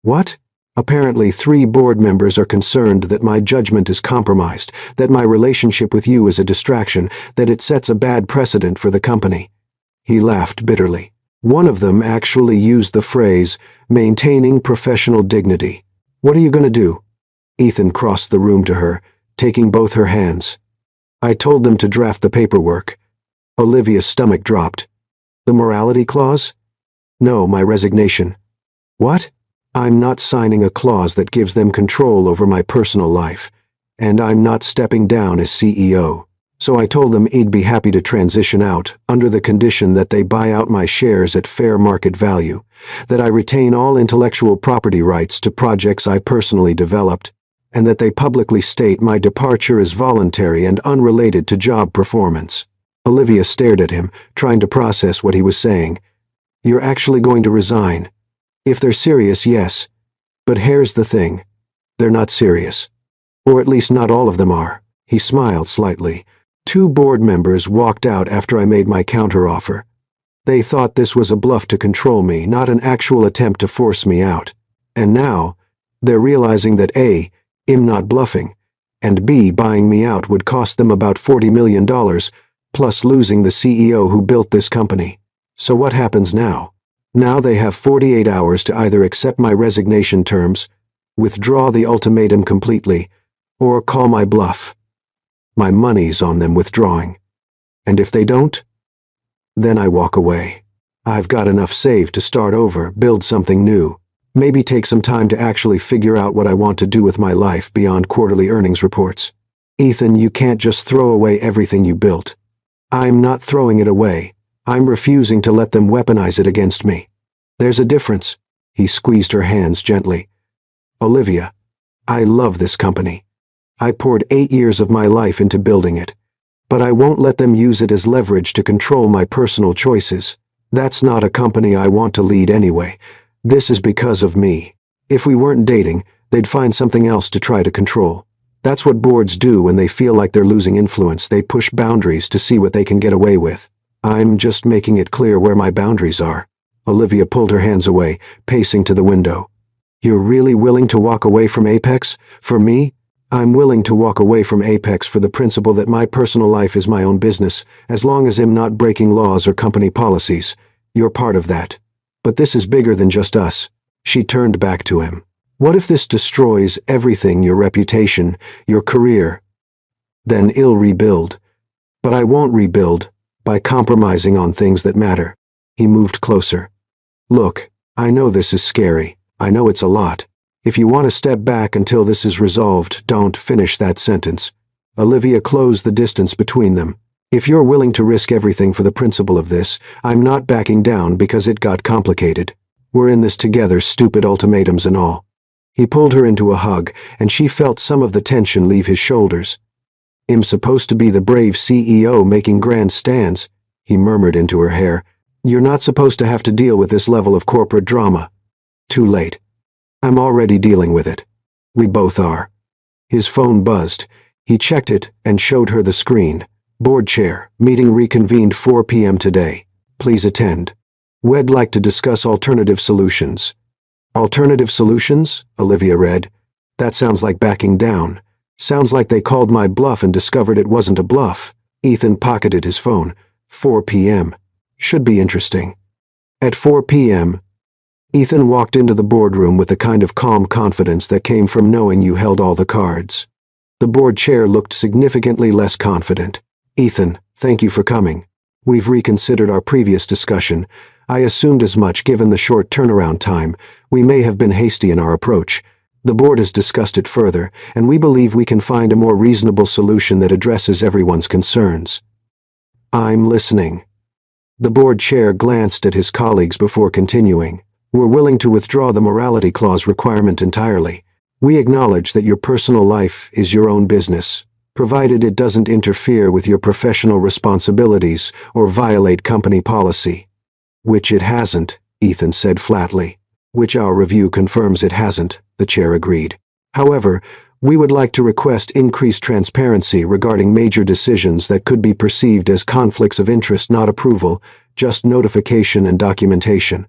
What? Apparently 3 board members are concerned that my judgment is compromised, that my relationship with you is a distraction, that it sets a bad precedent for the company. He laughed bitterly. One of them actually used the phrase, maintaining professional dignity. What are you going to do? Ethan crossed the room to her, taking both her hands. I told them to draft the paperwork. Olivia's stomach dropped. The morality clause? No, my resignation. What? I'm not signing a clause that gives them control over my personal life. And I'm not stepping down as CEO. So I told them I'd be happy to transition out, under the condition that they buy out my shares at fair market value, that I retain all intellectual property rights to projects I personally developed, and that they publicly state my departure is voluntary and unrelated to job performance. Olivia stared at him, trying to process what he was saying. You're actually going to resign? If they're serious, yes. But here's the thing. They're not serious. Or at least not all of them are. He smiled slightly. 2 board members walked out after I made my counteroffer. They thought this was a bluff to control me, not an actual attempt to force me out. And now, they're realizing that A, I'm not bluffing, and B, buying me out would cost them about $40 million, plus losing the CEO who built this company. So what happens now? Now they have 48 hours to either accept my resignation terms, withdraw the ultimatum completely, or call my bluff. My money's on them withdrawing. And if they don't, then I walk away. I've got enough saved to start over, build something new. Maybe take some time to actually figure out what I want to do with my life beyond quarterly earnings reports. Ethan, you can't just throw away everything you built. I'm not throwing it away. I'm refusing to let them weaponize it against me. There's a difference. He squeezed her hands gently. Olivia, I love this company. I poured 8 years of my life into building it. But I won't let them use it as leverage to control my personal choices. That's not a company I want to lead anyway. This is because of me. If we weren't dating, they'd find something else to try to control. That's what boards do when they feel like they're losing influence. They push boundaries to see what they can get away with. I'm just making it clear where my boundaries are. Olivia pulled her hands away, pacing to the window. You're really willing to walk away from Apex? For me? I'm willing to walk away from Apex for the principle that my personal life is my own business, as long as I'm not breaking laws or company policies. You're part of that. But this is bigger than just us. She turned back to him. What if this destroys everything, your reputation, your career? Then I'll rebuild. But I won't rebuild by compromising on things that matter. He moved closer. Look, I know this is scary. I know it's a lot. If you want to step back until this is resolved, don't finish that sentence. Olivia closed the distance between them. If you're willing to risk everything for the principle of this, I'm not backing down because it got complicated. We're in this together, stupid ultimatums and all. He pulled her into a hug, and she felt some of the tension leave his shoulders. I'm supposed to be the brave CEO making grand stands, he murmured into her hair. You're not supposed to have to deal with this level of corporate drama. Too late. I'm already dealing with it. We both are. His phone buzzed. He checked it and showed her the screen. Board chair, meeting reconvened 4 p.m. today. Please attend. We'd like to discuss alternative solutions. Alternative solutions? Olivia read. That sounds like backing down. Sounds like they called my bluff and discovered it wasn't a bluff. Ethan pocketed his phone. 4 p.m. Should be interesting. At 4 p.m., Ethan walked into the boardroom with the kind of calm confidence that came from knowing you held all the cards. The board chair looked significantly less confident. Ethan, thank you for coming. We've reconsidered our previous discussion. I assumed as much given the short turnaround time. We may have been hasty in our approach. The board has discussed it further, and we believe we can find a more reasonable solution that addresses everyone's concerns. I'm listening. The board chair glanced at his colleagues before continuing. We're willing to withdraw the morality clause requirement entirely. We acknowledge that your personal life is your own business, provided it doesn't interfere with your professional responsibilities or violate company policy. Which it hasn't, Ethan said flatly. Which our review confirms it hasn't, the chair agreed. However, we would like to request increased transparency regarding major decisions that could be perceived as conflicts of interest, not approval, just notification and documentation.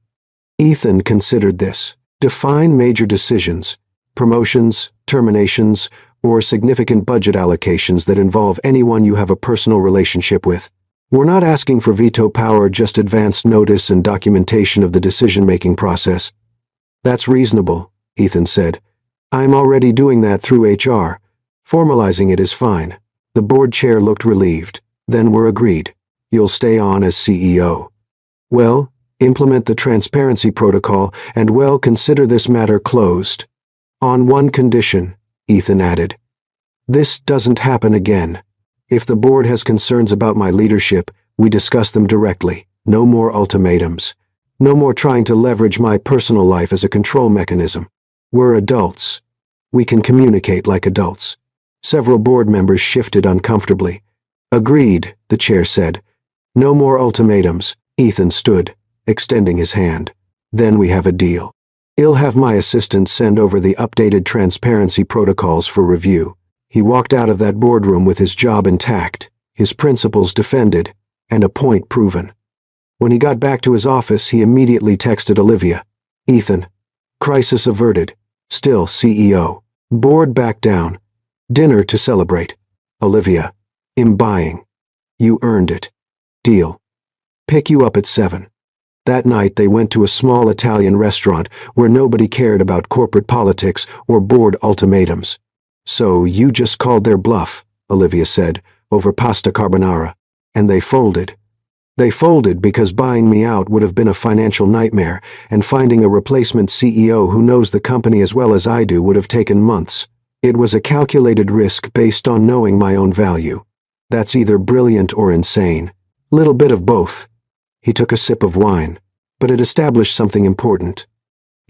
Ethan considered this. Define major decisions, promotions, terminations, or significant budget allocations that involve anyone you have a personal relationship with. We're not asking for veto power, just advance notice and documentation of the decision-making process. That's reasonable, Ethan said. I'm already doing that through HR. Formalizing it is fine. The board chair looked relieved. Then we're agreed. You'll stay on as CEO. Well, implement the transparency protocol and consider this matter closed. On one condition, Ethan added. This doesn't happen again. If the board has concerns about my leadership, we discuss them directly. No more ultimatums. No more trying to leverage my personal life as a control mechanism. We're adults. We can communicate like adults. Several board members shifted uncomfortably. Agreed, the chair said. No more ultimatums. Ethan stood, extending his hand. Then we have a deal. I'll have my assistant send over the updated transparency protocols for review. He walked out of that boardroom with his job intact, his principles defended, and a point proven. When he got back to his office, he immediately texted Olivia. Ethan. Crisis averted. Still CEO. Board back down. Dinner to celebrate. Olivia. I'm buying. You earned it. Deal. Pick you up at 7. That night they went to a small Italian restaurant where nobody cared about corporate politics or board ultimatums. So you just called their bluff, Olivia said, over pasta carbonara. And they folded. They folded because buying me out would have been a financial nightmare, and finding a replacement CEO who knows the company as well as I do would have taken months. It was a calculated risk based on knowing my own value. That's either brilliant or insane. Little bit of both. He took a sip of wine, but it established something important.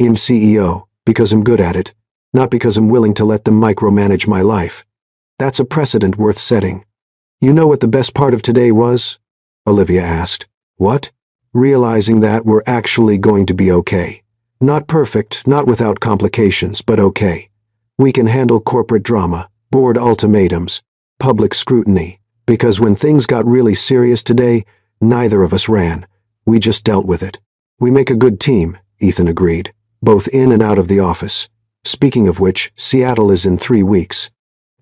I'm CEO because I'm good at it, not because I'm willing to let them micromanage my life. That's a precedent worth setting. You know what the best part of today was? Olivia asked. What? Realizing that we're actually going to be okay. Not perfect, not without complications, but okay. We can handle corporate drama, board ultimatums, public scrutiny, because when things got really serious today, neither of us ran. We just dealt with it. We make a good team, Ethan agreed, both in and out of the office. Speaking of which, Seattle is in 3 weeks.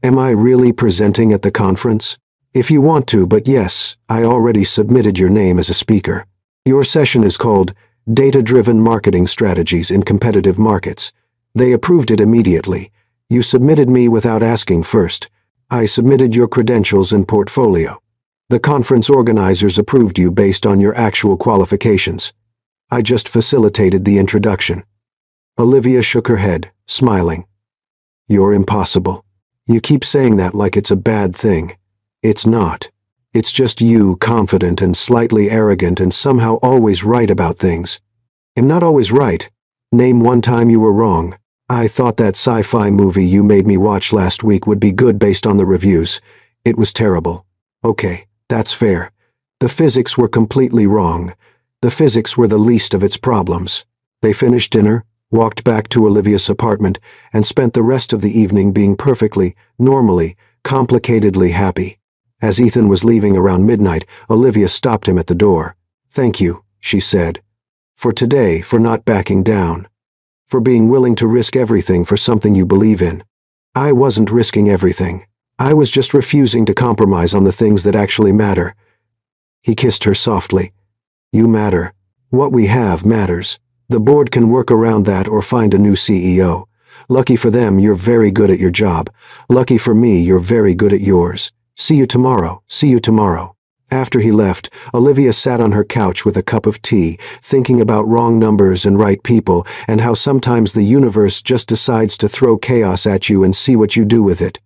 Am I really presenting at the conference? If you want to, but yes, I already submitted your name as a speaker. Your session is called Data-Driven Marketing Strategies in Competitive Markets. They approved it immediately. You submitted me without asking first. I submitted your credentials and portfolio. The conference organizers approved you based on your actual qualifications. I just facilitated the introduction. Olivia shook her head, smiling. You're impossible. You keep saying that like it's a bad thing. It's not. It's just you, confident and slightly arrogant and somehow always right about things. I'm not always right. Name one time you were wrong. I thought that sci-fi movie you made me watch last week would be good based on the reviews. It was terrible. Okay, that's fair. The physics were completely wrong. The physics were the least of its problems. They finished dinner, walked back to Olivia's apartment, and spent the rest of the evening being perfectly, normally, complicatedly happy. As Ethan was leaving around midnight, Olivia stopped him at the door. Thank you, she said. For today, for not backing down. For being willing to risk everything for something you believe in. I wasn't risking everything. I was just refusing to compromise on the things that actually matter. He kissed her softly. You matter. What we have matters. The board can work around that or find a new CEO. Lucky for them, you're very good at your job. Lucky for me, you're very good at yours. See you tomorrow. See you tomorrow. After he left, Olivia sat on her couch with a cup of tea, thinking about wrong numbers and right people, and how sometimes the universe just decides to throw chaos at you and see what you do with it.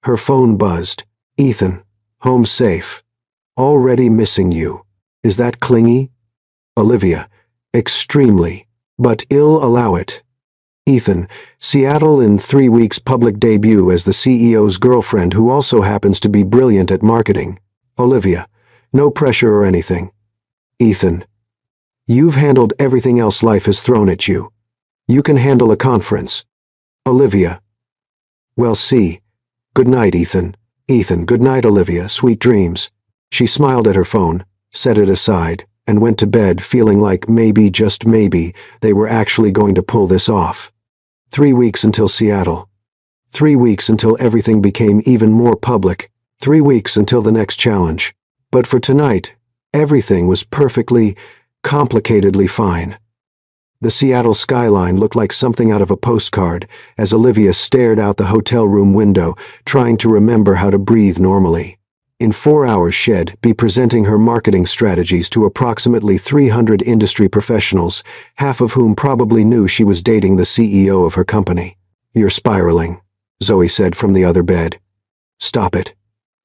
Her phone buzzed. Ethan. Home safe. Already missing you. Is that clingy? Olivia. Extremely. But I'll allow it. Ethan. Seattle in 3 weeks public debut as the CEO's girlfriend who also happens to be brilliant at marketing. Olivia. No pressure or anything. Ethan. You've handled everything else life has thrown at you. You can handle a conference. Olivia. Well, see. Good night, Ethan. Ethan. Good night, Olivia. Sweet dreams. She smiled at her phone, set it aside, and went to bed feeling like maybe, just maybe, they were actually going to pull this off. 3 weeks until Seattle. 3 weeks until everything became even more public. 3 weeks until the next challenge. But for tonight, everything was perfectly, complicatedly fine. The Seattle skyline looked like something out of a postcard as Olivia stared out the hotel room window, trying to remember how to breathe normally. In 4 hours she'd be presenting her marketing strategies to approximately 300 industry professionals, half of whom probably knew she was dating the CEO of her company. You're spiraling, Zoe said from the other bed. Stop it.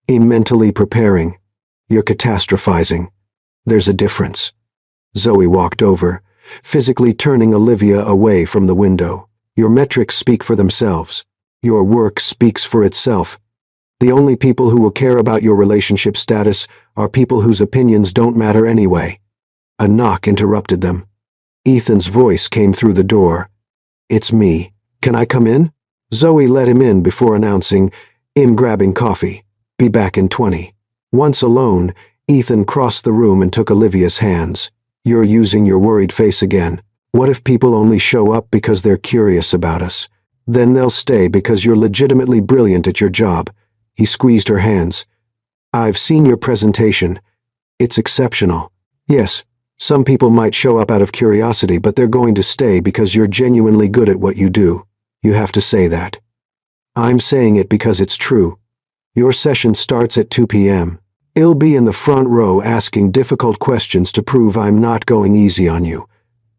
I'm mentally preparing. You're catastrophizing. There's a difference. Zoe walked over, physically turning Olivia away from the window. Your metrics speak for themselves. Your work speaks for itself. The only people who will care about your relationship status are people whose opinions don't matter anyway. A knock interrupted them. Ethan's voice came through the door. It's me. Can I come in? Zoe let him in before announcing, I'm grabbing coffee. Be back in 20. Once alone, Ethan crossed the room and took Olivia's hands. You're using your worried face again. What if people only show up because they're curious about us? Then they'll stay because you're legitimately brilliant at your job. He squeezed her hands. I've seen your presentation. It's exceptional. Yes, some people might show up out of curiosity, but they're going to stay because you're genuinely good at what you do. You have to say that. I'm saying it because it's true. Your session starts at 2 p.m. I'll be in the front row asking difficult questions to prove I'm not going easy on you.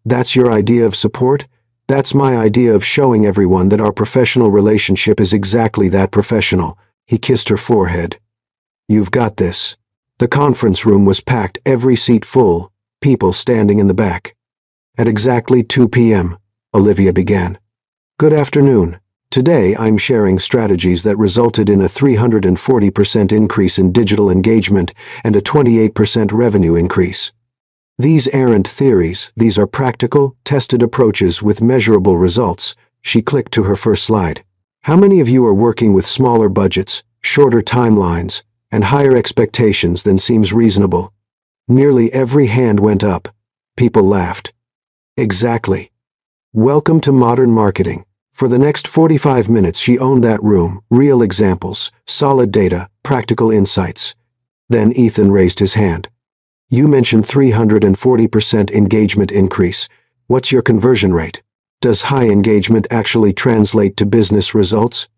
That's your idea of support? That's my idea of showing everyone that our professional relationship is exactly that professional. He kissed her forehead. You've got this. The conference room was packed, every seat full, people standing in the back. At exactly 2 p.m., Olivia began. Good afternoon. Today I'm sharing strategies that resulted in a 340% increase in digital engagement and a 28% revenue increase. These aren't theories, these are practical, tested approaches with measurable results. She clicked to her first slide. How many of you are working with smaller budgets, shorter timelines, and higher expectations than seems reasonable? Nearly every hand went up. People laughed. Exactly. Welcome to modern marketing. For the next 45 minutes she owned that room, real examples, solid data, practical insights. Then Ethan raised his hand. You mentioned 340% engagement increase. What's your conversion rate? Does high engagement actually translate to business results?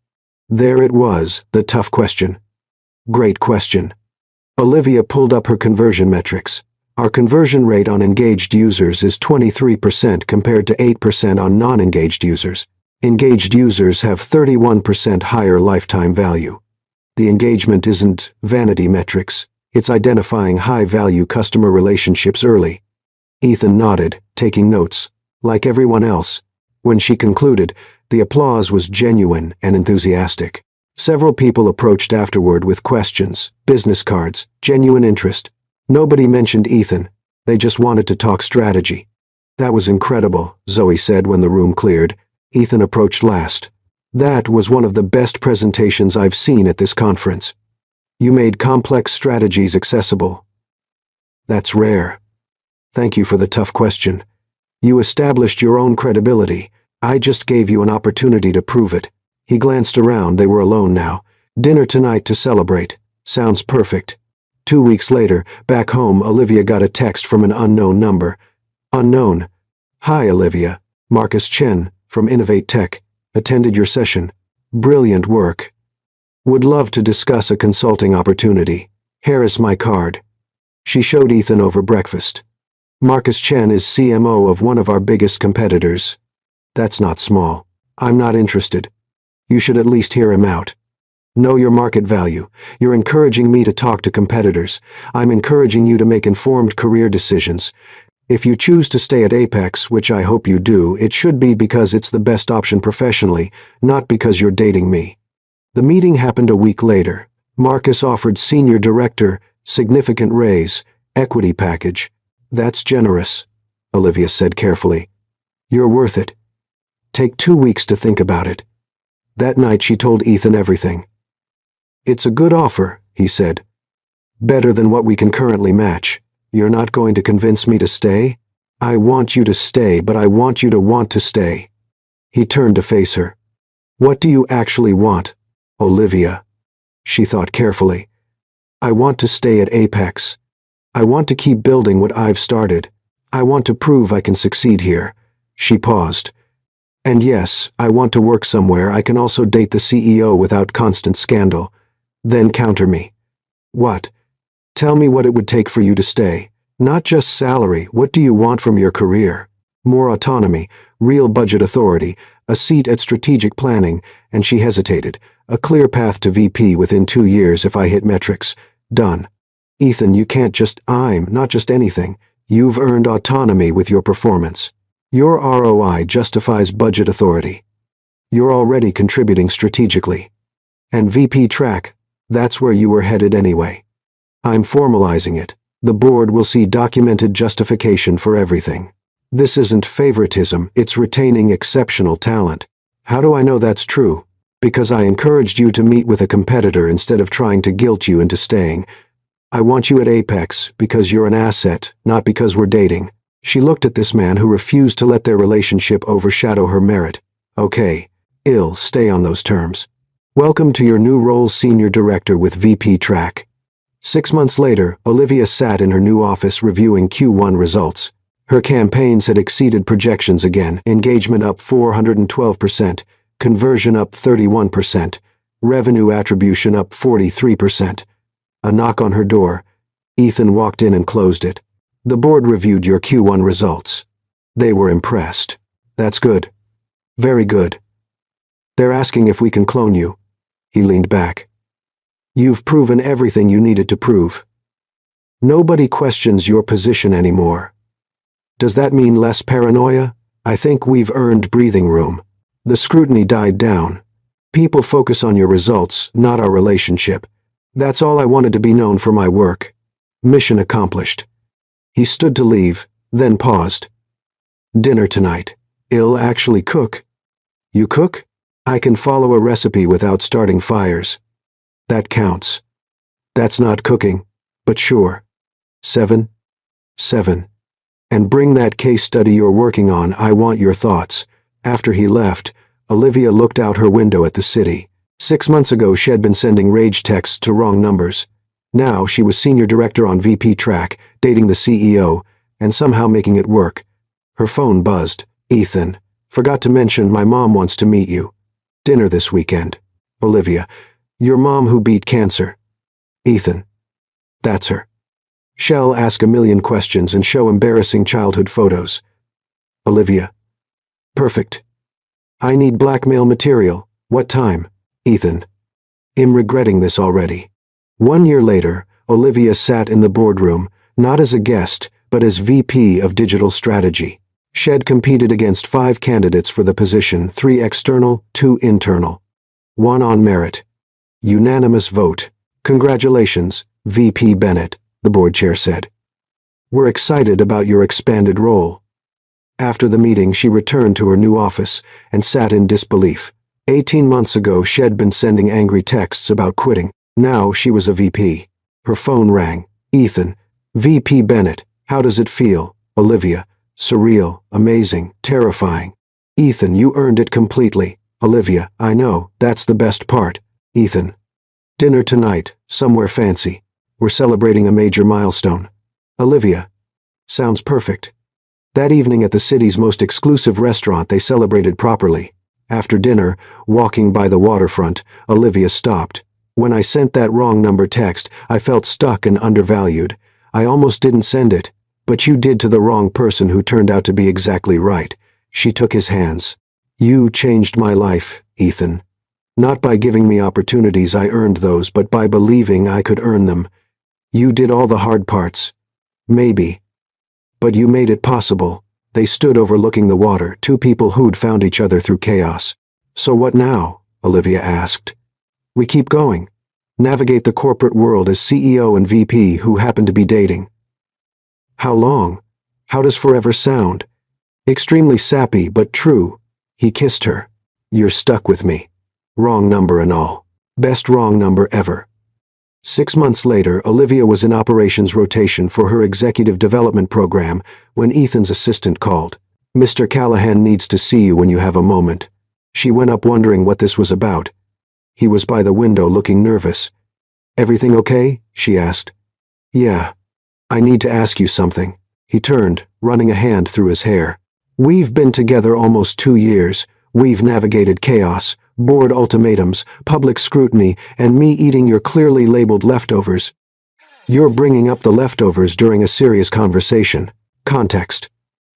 There it was, the tough question. Great question. Olivia pulled up her conversion metrics. Our conversion rate on engaged users is 23% compared to 8% on non-engaged users. Engaged users have 31% higher lifetime value. The engagement isn't vanity metrics, it's identifying high-value customer relationships early. Ethan nodded, taking notes. Like everyone else, when she concluded, the applause was genuine and enthusiastic. Several people approached afterward with questions, business cards, genuine interest. Nobody mentioned Ethan, they just wanted to talk strategy. That was incredible, Zoe said when the room cleared. Ethan approached last. That was one of the best presentations I've seen at this conference. You made complex strategies accessible. That's rare. Thank you for the tough question. You established your own credibility. I just gave you an opportunity to prove it. He glanced around. They were alone now. Dinner tonight to celebrate. Sounds perfect. 2 weeks later, back home, Olivia got a text from an unknown number. Unknown. Hi, Olivia. Marcus Chen, from Innovate Tech. Attended your session. Brilliant work. Would love to discuss a consulting opportunity. Here is my card. She showed Ethan over breakfast. Marcus Chen is CMO of one of our biggest competitors. That's not small. I'm not interested. You should at least hear him out. Know your market value. You're encouraging me to talk to competitors. I'm encouraging you to make informed career decisions. If you choose to stay at Apex, which I hope you do, it should be because it's the best option professionally, not because you're dating me. The meeting happened a week later. Marcus offered senior director, significant raise, equity package. That's generous, Olivia said carefully. You're worth it. Take 2 weeks to think about it. That night she told Ethan everything. It's a good offer, he said. Better than what we can currently match. You're not going to convince me to stay? I want you to stay, but I want you to want to stay. He turned to face her. What do you actually want, Olivia? She thought carefully. I want to stay at Apex. I want to keep building what I've started. I want to prove I can succeed here. She paused. And yes, I want to work somewhere I can also date the CEO without constant scandal. Then counter me. What? Tell me what it would take for you to stay. Not just salary, what do you want from your career? More autonomy, real budget authority, a seat at strategic planning, and she hesitated. A clear path to VP within 2 years if I hit metrics. Done. Ethan, you can't just not just anything. You've earned autonomy with your performance. Your ROI justifies budget authority. You're already contributing strategically. And VP track, that's where you were headed anyway. I'm formalizing it. The board will see documented justification for everything. This isn't favoritism, it's retaining exceptional talent. How do I know that's true? Because I encouraged you to meet with a competitor instead of trying to guilt you into staying. I want you at Apex because you're an asset, not because we're dating. She looked at this man who refused to let their relationship overshadow her merit. Okay, stay on those terms. Welcome to your new role, Senior Director with VP Track. 6 months later, Olivia sat in her new office reviewing Q1 results. Her campaigns had exceeded projections again, engagement up 412%, conversion up 31%, revenue attribution up 43%. A knock on her door. Ethan walked in and closed it. The board reviewed your Q1 results. They were impressed. That's good. Very good. They're asking if we can clone you. He leaned back. You've proven everything you needed to prove. Nobody questions your position anymore. Does that mean less paranoia? I think we've earned breathing room. The scrutiny died down. People focus on your results, not our relationship. That's all I wanted to be known for my work. Mission accomplished. He stood to leave, then paused. Dinner tonight. I'll actually cook. You cook? I can follow a recipe without starting fires. That counts. That's not cooking, but sure. 7. And bring that case study you're working on. I want your thoughts. After he left, Olivia looked out her window at the city. 6 months ago she had been sending rage texts to wrong numbers. Now she was senior director on VP track, dating the CEO, and somehow making it work. Her phone buzzed. Ethan. Forgot to mention my mom wants to meet you. Dinner this weekend. Olivia. Your mom who beat cancer. Ethan. That's her. Shall ask a million questions and show embarrassing childhood photos. Olivia. Perfect. I need blackmail material. What time? Ethan. I'm regretting this already. 1 year later, Olivia sat in the boardroom, not as a guest, but as VP of Digital Strategy. She competed against 5 candidates for the position, 3 external, 2 internal. 1 on merit. Unanimous vote. Congratulations, VP Bennett, the board chair said. We're excited about your expanded role. After the meeting, she returned to her new office and sat in disbelief. 18 months ago, she had been sending angry texts about quitting. Now she was a VP. Her phone rang. Ethan. VP Bennett. How does it feel? Olivia. Surreal, amazing, terrifying. Ethan, you earned it completely. Olivia, I know, that's the best part. Ethan. Dinner tonight, somewhere fancy. We're celebrating a major milestone. Olivia. Sounds perfect. That evening at the city's most exclusive restaurant they celebrated properly. After dinner, walking by the waterfront, Olivia stopped. When I sent that wrong number text, I felt stuck and undervalued. I almost didn't send it, but you did to the wrong person who turned out to be exactly right. She took his hands. You changed my life, Ethan. Not by giving me opportunities I earned those, but by believing I could earn them. You did all the hard parts. Maybe. But you made it possible. They stood overlooking the water, two people who'd found each other through chaos. So what now? Olivia asked. We keep going. Navigate the corporate world as CEO and VP who happen to be dating. How long? How does forever sound? Extremely sappy, but true. He kissed her. You're stuck with me. Wrong number and all. Best wrong number ever. 6 months later, Olivia was in operations rotation for her executive development program when Ethan's assistant called. Mr. Callahan needs to see you when you have a moment. She went up wondering what this was about. He was by the window looking nervous. Everything okay? She asked. Yeah. I need to ask you something. He turned, running a hand through his hair. We've been together almost 2 years. We've navigated chaos, board ultimatums, public scrutiny, and me eating your clearly labeled leftovers. You're bringing up the leftovers during a serious conversation. Context.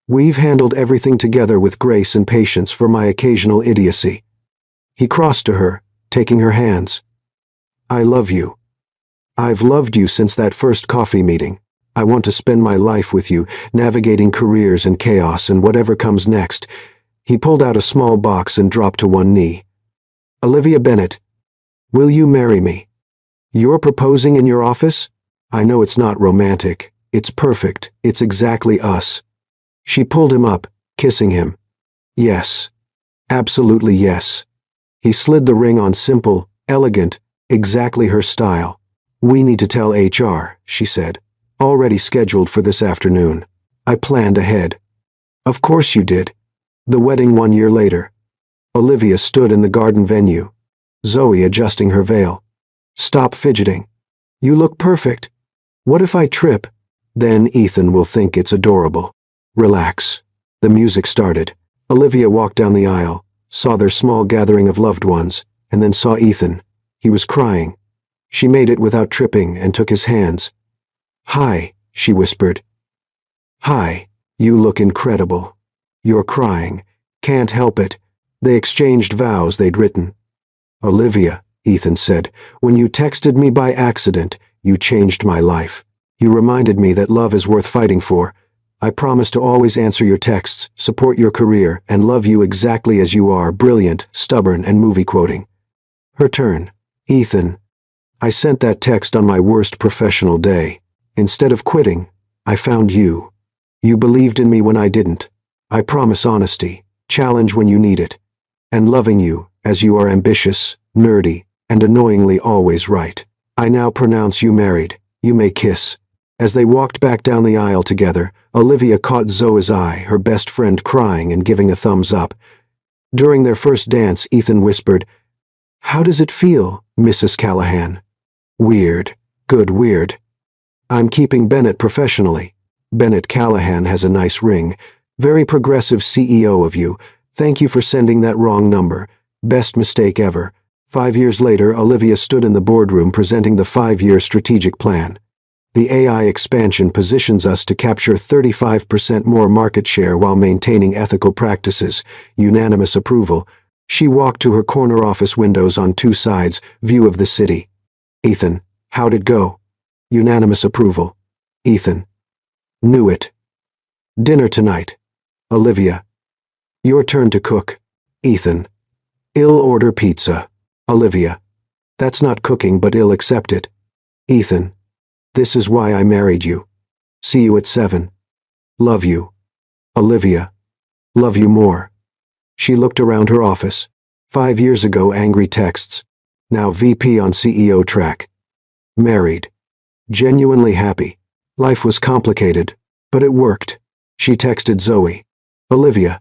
We've handled everything together with grace and patience for my occasional idiocy. He crossed to her, taking her hands. I love you. I've loved you since that first coffee meeting. I want to spend my life with you, navigating careers and chaos and whatever comes next. He pulled out a small box and dropped to one knee. Olivia Bennett, will you marry me? You're proposing in your office? I know it's not romantic. It's perfect. It's exactly us. She pulled him up, kissing him. Yes. Absolutely yes. He slid the ring on, simple, elegant, exactly her style. We need to tell HR, she said. Already scheduled for this afternoon. I planned ahead. Of course you did. The wedding 1 year later. Olivia stood in the garden venue. Zoe adjusting her veil. Stop fidgeting. You look perfect. What if I trip? Then Ethan will think it's adorable. Relax. The music started. Olivia walked down the aisle, saw their small gathering of loved ones, and then saw Ethan. He was crying. She made it without tripping and took his hands. Hi, she whispered. Hi, you look incredible. You're crying. Can't help it. They exchanged vows they'd written. Olivia, Ethan said, when you texted me by accident, you changed my life. You reminded me that love is worth fighting for. I promise to always answer your texts, support your career, and love you exactly as you are, brilliant, stubborn, and movie quoting. Her turn. Ethan. I sent that text on my worst professional day. Instead of quitting, I found you. You believed in me when I didn't. I promise honesty, challenge when you need it, and loving you, as you are ambitious, nerdy, and annoyingly always right. I now pronounce you married. You may kiss. As they walked back down the aisle together, Olivia caught Zoe's eye, her best friend crying and giving a thumbs up. During their first dance, Ethan whispered, How does it feel, Mrs. Callahan? Weird. Good weird. I'm keeping Bennett professionally. Bennett Callahan has a nice ring. Very progressive CEO of you. Thank you for sending that wrong number. Best mistake ever. 5 years later, Olivia stood in the boardroom presenting the 5-year strategic plan. The AI expansion positions us to capture 35% more market share while maintaining ethical practices. Unanimous approval. She walked to her corner office windows on 2 sides, view of the city. Ethan, how'd it go? Unanimous approval. Ethan. Knew it. Dinner tonight. Olivia. Your turn to cook. Ethan. I'll order pizza. Olivia. That's not cooking, but I'll accept it. Ethan. This is why I married you. See you at 7. Love you. Olivia. Love you more. She looked around her office. 5 years ago, angry texts. Now VP on CEO track. Married. Genuinely happy. Life was complicated, but it worked. She texted Zoe. Olivia.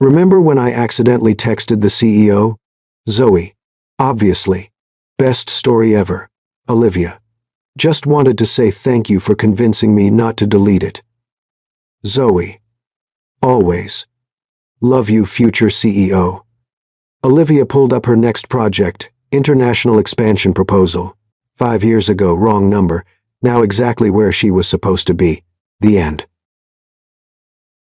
Remember when I accidentally texted the CEO? Zoe. Obviously. Best story ever. Olivia. Just wanted to say thank you for convincing me not to delete it. Zoe. Always. Love you, future CEO. Olivia pulled up her next project, international expansion proposal. 5 years ago, wrong number, now exactly where she was supposed to be. The end.